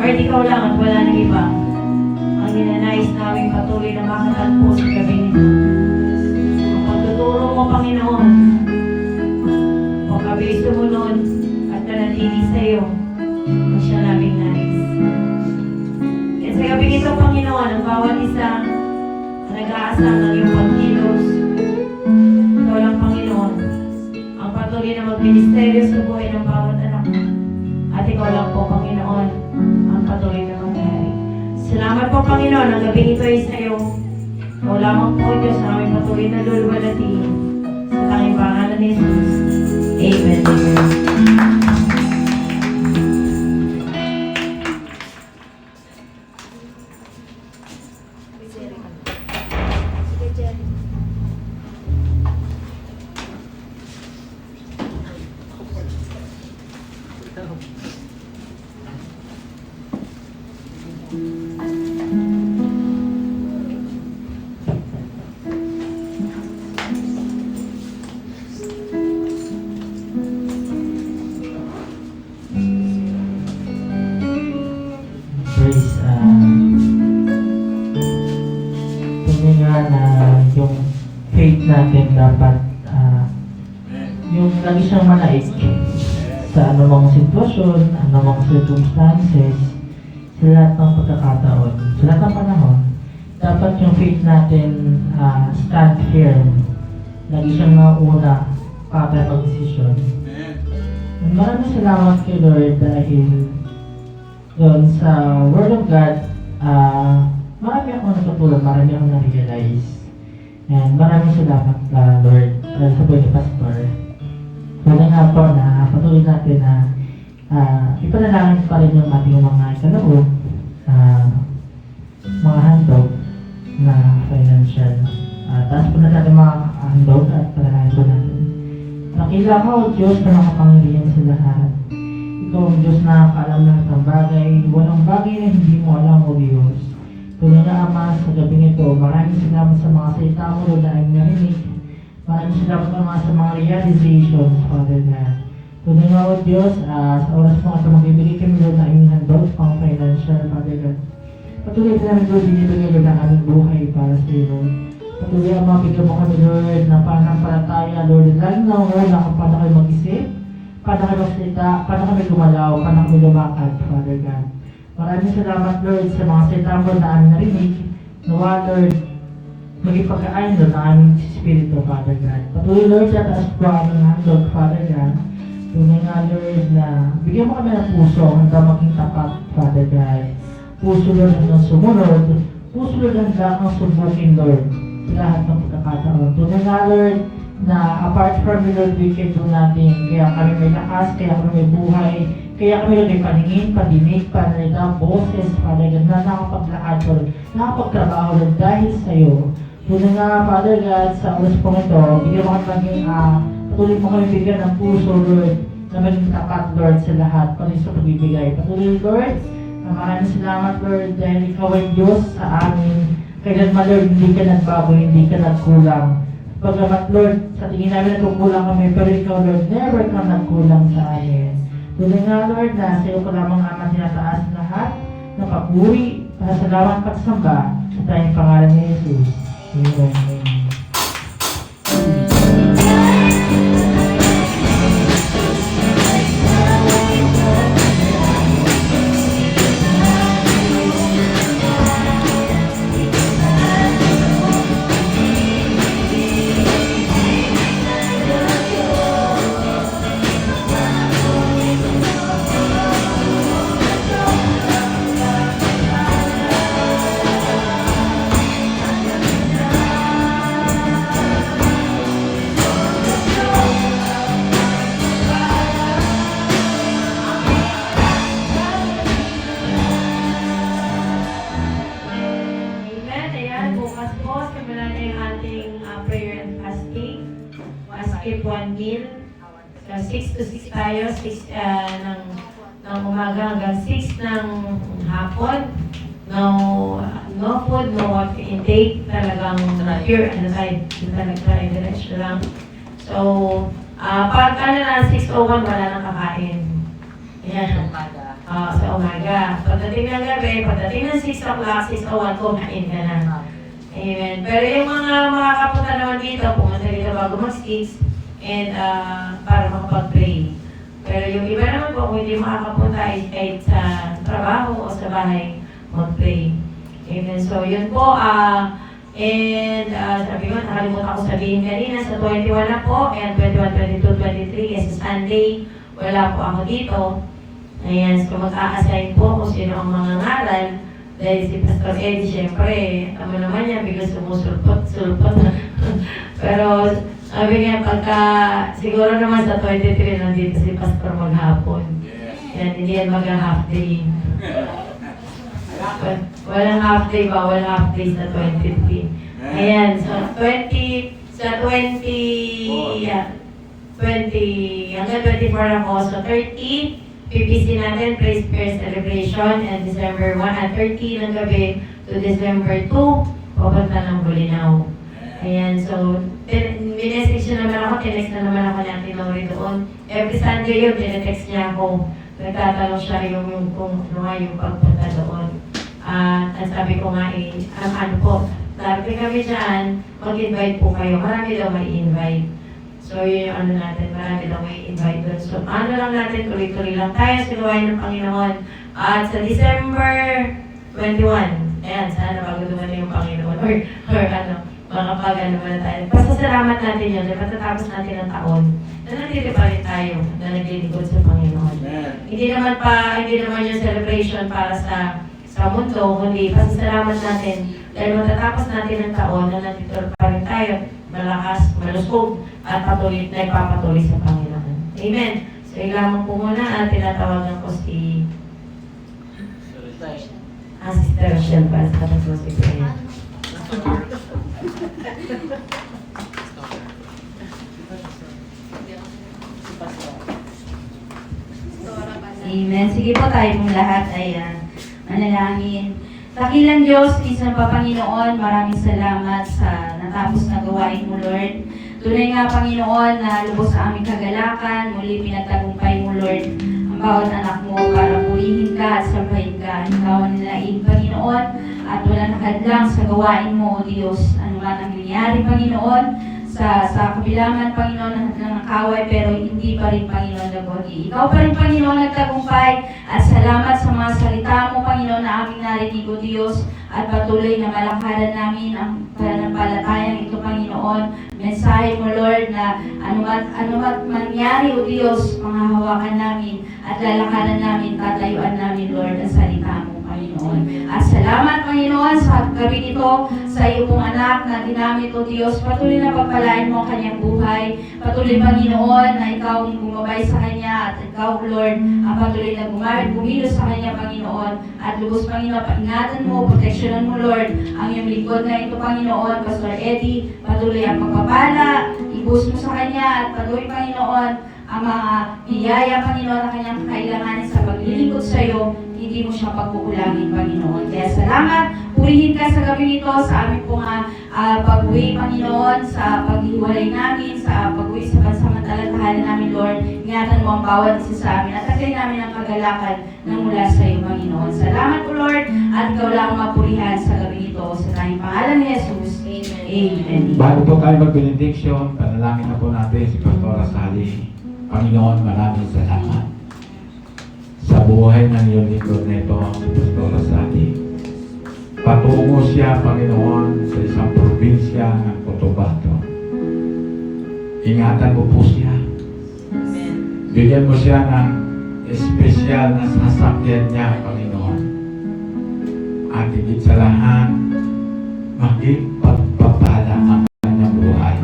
Lord, ikaw lang at wala nang iba ang ninanais namin patuloy na makatagpo sa gabi nito. Ang pagtuturo mo, Panginoon, o kami sumunod at nanatili sa iyo ang siya naming nais. Kaya sa gabi nito, Panginoon, ang bawat isa na nag-aasang ng iyong pagkilos, ikaw lang, Panginoon, ang patuloy na magministeryo sa buhay ng bawat anak. At ikaw lang po, Panginoon, ang patuloy na maghari. Salamat po, Panginoon, ang gabi ito ay sa iyo. Ikaw lamang po, Diyos, na aming patuloy na luluwalhatian. Sa tanging pangalan ni Jesus. Amen. Praise, sabi nga na yung faith natin dapat yung lagi siyang manaig. sa anumang sitwasyon, anumang circumstances, sa lahat ng pagkakataon, sa lahat ng panahon, dapat yung faith natin stand firm. Lagi siyang nauna para mag-desisyon. Maraming salamat kay Lord dahil doon sa Word of God, marami akong natutunan, marami akong na-realize. And maraming salamat Lord dahil sa buhay ni Pastor. Wala nga po na patuloy natin na ipanalangin pa rin yung ating mga kaloob, mga handog na financial. Taas po na natin mga handog at panalangin po natin. Nakila ka, O Diyos, na makapangyarihan sa lahat. Ikaw ang Diyos na nakakaalam lahat ng bagay. Walang bagay na hindi mo alam, O Diyos. Tunay na Ama, sa gabing ito, maraming salamat sa mga salita mo, Lord, na aming narinig. Maraming salamat naman sa mga realizations, Father God. Tunay nga, O Diyos, sa oras mo ito magbibigay kami, Lord, na aming handog, pang financial, Father God. Patuloy na namin, Lord, binibigay, Lord, ang aming buhay para sa iyo, Lord. Patuloy ang mabigyan mo kami, Lord, na pananampalataya, Lord. Lalo na wala kung paano kayo mag-isip, paano kayo magsalita, paano kami gumalaw, paano kami lumakad, Father God. Maraming salamat, Lord, sa mga salita mo na aming narinig. Nawa, Lord, maging pagkaayon, Lord, na aming Espiritu, Father God. Patuloy, Lord, sa taas po aming handog, Father God. Tunay nga, Lord, na bigyan mo kami ng puso hanggang maging tapat, Father God. Puso, Lord, hanggang sumunod. Puso, Lord, hanggang subukin, Lord, sa lahat ng pagkakataon. Tunay nga, Lord, na apart from the Lord, we can do nothing. Kaya kami may lakas, kaya kami may buhay, kaya kami may paningin, padinig, panalita, boses, Father God, na nakapaglakad, Lord, nakapagtrabaho, Lord, dahil sa iyo. Tunay nga, Father God, sa oras po ito, bigyan mo kami maging, patuloy mo kami bigyan ng puso, Lord, na maging tapat, Lord, sa lahat, patuloy sa pagbibigay. Patuloy, Lord, maraming salamat, Lord, dahil ikaw ay Diyos sa amin. Kailan ma, Lord, hindi ka nagbago, hindi ka nagkulang. Pagkamat, Lord, sa tingin namin nagkukulang kami, pero ikaw, Lord, never ka nagkulang sa amin. Tunay nga, Lord, na sa iyo ko lamang Ama tinataas lahat na papuri, pasalamat at samba sa tayong pangalan ni Jesus. Amen. Amen. Ayan, bukas po, simulan na yung ating prayer and fasting. Skip 1 meal. So, 6 to 6 tayo, 6 ng umaga hanggang 6 ng hapon. No food, no water intake. Talagang pure and light. Talagang diretso lang. So, pag na 6:01, wala nang kakain. Ayan. Sa umaga. Pagdating ng gabi, pagdating ng 6 o'clock, 6:01, kumain ka na. Amen. Pero yung mga makakapunta naman dito, pumunta dito bago mag-6 and para makapag-pray. Pero yung iba naman po, kung hindi makakapunta, kahit sa trabaho o sa bahay, mag-pray. Amen. So, yun po. Sabi ko, nakalimutan ko sabihin kanina, sa 21 na po, and 21, 22, 23, sa Sunday, wala po ako dito. Ayan, so mag-a-assign po kung sino ang mga ngaral. Dahil si Pastor Eddie, syempre, tama naman niya, bigla sumusulpot. Pero sabi niya, pagka, siguro naman sa 23, nandito si Pastor maghapon. Yan, hindi yan mag-half day. Walang half day ba? Walang half day sa 23. Ayan, so 20, hanggang 24 ako. So 30, PPC natin, Praise Prayer Celebration, and December 1 at 30 ng gabi to December 2, pupunta ng Bulinaw. Ayan, so, minessage na naman ako, tinext na naman ako ni Auntie Lori doon. Every Sunday yun, tinetext niya ako. Nagtatanong siya yung kung ano nga yung pagpunta doon. At sabi ko nga ano po, darating kami dyan, mag-invite po kayo. Marami daw may invite. So, yun yung ano natin, marami lang may invite doon. So, ano lang natin, tuloy-tuloy lang tayo sa gawain ng Panginoon. At sa December 21, ayan, sana bago dumating yung Panginoon. Or ano, makapag ano muna tayo. Pasasalamat natin yun, diba? Patatapos natin ang taon. Na nandito pa rin tayo, na naglilingkod sa Panginoon. Hindi naman yung celebration para sa mundo, kundi pasasalamat natin dahil matatapos natin ang taon na nandito pa rin tayo, malakas, malusog, at patuloy, nagpapatuloy sa Panginoon. Amen. So, lamang po muna at tinatawagan ko si Sister Rochelle para sa katapos si Prayer. Amen. Sige po tayo pong lahat ay manalangin. Dakilang Diyos, isang Panginoon, maraming salamat sa natapos na gawain mo, Lord. Tunay nga, Panginoon, na lubos sa aming kagalakan, muli pinagtagumpay mo, Lord, ang bawat anak mo para purihin ka at sambahin ka. Ikaw ang nilaing, Panginoon, at wala nakadlang sa gawain mo, O Diyos. Ano man ang nangyayari, Panginoon, sa kabilangan, Panginoon, ng nakaway, pero hindi pa rin, Panginoon, nagwagi. Ikaw pa rin, Panginoon, nagtagumpay, at salamat sa mga salita mo, Panginoon, na aming narinig, O Diyos, at patuloy na malakaran namin ang pananampalatayang ito, Panginoon. Mensahe mo, Lord, na anumat mangyari, O Diyos, manghahawakan namin, at lalakaran namin, tatayuan namin, Lord, ang salita mo, Panginoon. At salamat, Panginoon, sa gabi nito, sa iyo pong anak na ginamit, O Diyos. Patuloy na pagpalain mo ang kanyang buhay. Patuloy, Panginoon, na ikaw ang bumabay sa kanya at ikaw, Lord, ang patuloy na bumilos sa kanya, Panginoon. At lubos, Panginoon, paingatan mo, proteksyonan mo, Lord, ang iyong lingkod na ito, Panginoon. Pastor Eddie, patuloy ang pagpapala, ibus mo sa kanya at patuloy, Panginoon, ang mga biyaya, Panginoon, na kanyang kailanganin sa paglilingkod sa iyo, hindi mo siya pagkukulangin, Panginoon. Kaya salamat, purihin ka sa gabi nito sa aming pong pag-uwi, Panginoon, sa paghiwalay namin, sa pag-uwi sa pansamantalang tahanan namin, Lord. Ingatan mo ang bawat isa sa amin at tagay namin ang kagalakan na mula sa iyo, Panginoon. Salamat po, Lord, at ikaw lang ang mapurihan sa gabi nito. Sa tayong pangalan ni Jesus. Amen. Amen. Bago po tayo mag-benediction, panalangin na po natin si Pastora Sally. Panginoon, maraming salamat sa buhay ng iyong lingkod nito, si Pastora Sally. Patungo siya, Panginoon, sa isang probinsya ng Cotabato. Ingatan mo po siya. Bigyan mo siya ng espesyal na sasakyan niya, Panginoon. At higit sa lahat, maging pagpapala ang kanyang buhay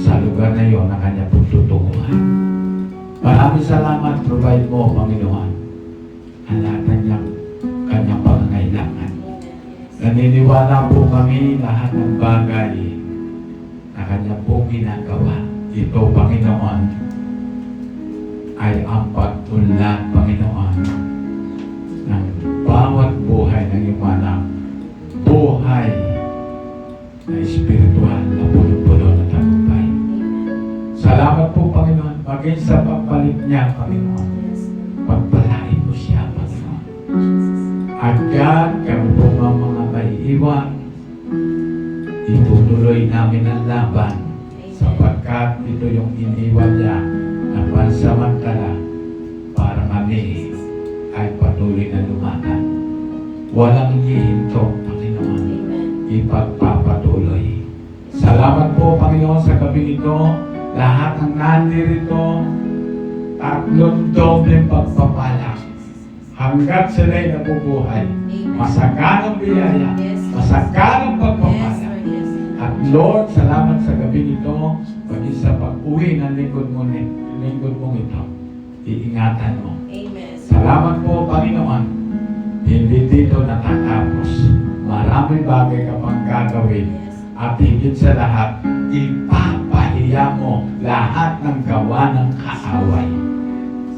sa lugar na iyon na kanya pagtutunguhan. Maraming salamat, provide mo, Panginoon, ang lahat ng kanyang pangangailangan. Naniniwala po kami lahat ng bagay na kanya po ginagawa. Ito, Panginoon, ay ang pagtulad, Panginoon, ng bawat buhay ng iyong anak. Buhay na espiritual na puno-puno na tagumpay. Salamat po, Panginoon, maging sa pagbalik niya, Panginoon. Pagpalain mo siya, Panginoon. Agad kami po mga may iwan, itutuloy namin ang laban sapagkat ito yung iniwan niya na pansamantala para kami ay patuloy na lumaban. Walang hihinto, Panginoon, ipagpapatuloy. Salamat po, Panginoon, sa gabi nito. Lahat ng nandirito, tatlong dobleng pagpapala. Hanggat sila'y nabubuhay, masaganang biyaya, masaganang pagpapala. At Lord, salamat sa gabi nito, paging sa pag-uwi ng lingkod mong ito, iingatan mo. Salamat po, Panginoon, hindi dito natatapos. Maraming bagay ka pang gagawin. At higit sa lahat, ipapahiya mo lahat ng gawa ng kaaway.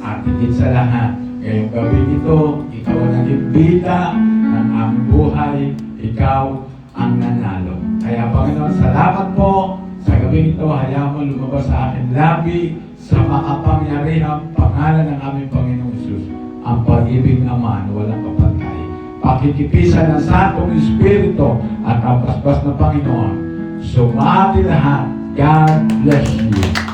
At higit sa lahat, ngayong gabi ito, ikaw ang naging bida ng aming buhay, ikaw ang nanalo. Kaya Panginoon, salamat po sa gabi ito, hayaan mo lumabas sa akin labi sa makapangyarihang pangalan ng aming Panginoong Hesus, ang pag-ibig ng Ama na walang kapantay. Pakikipisan ng Santong Espiritu at ang basbas ng Panginoon, sumati lahat God bless you.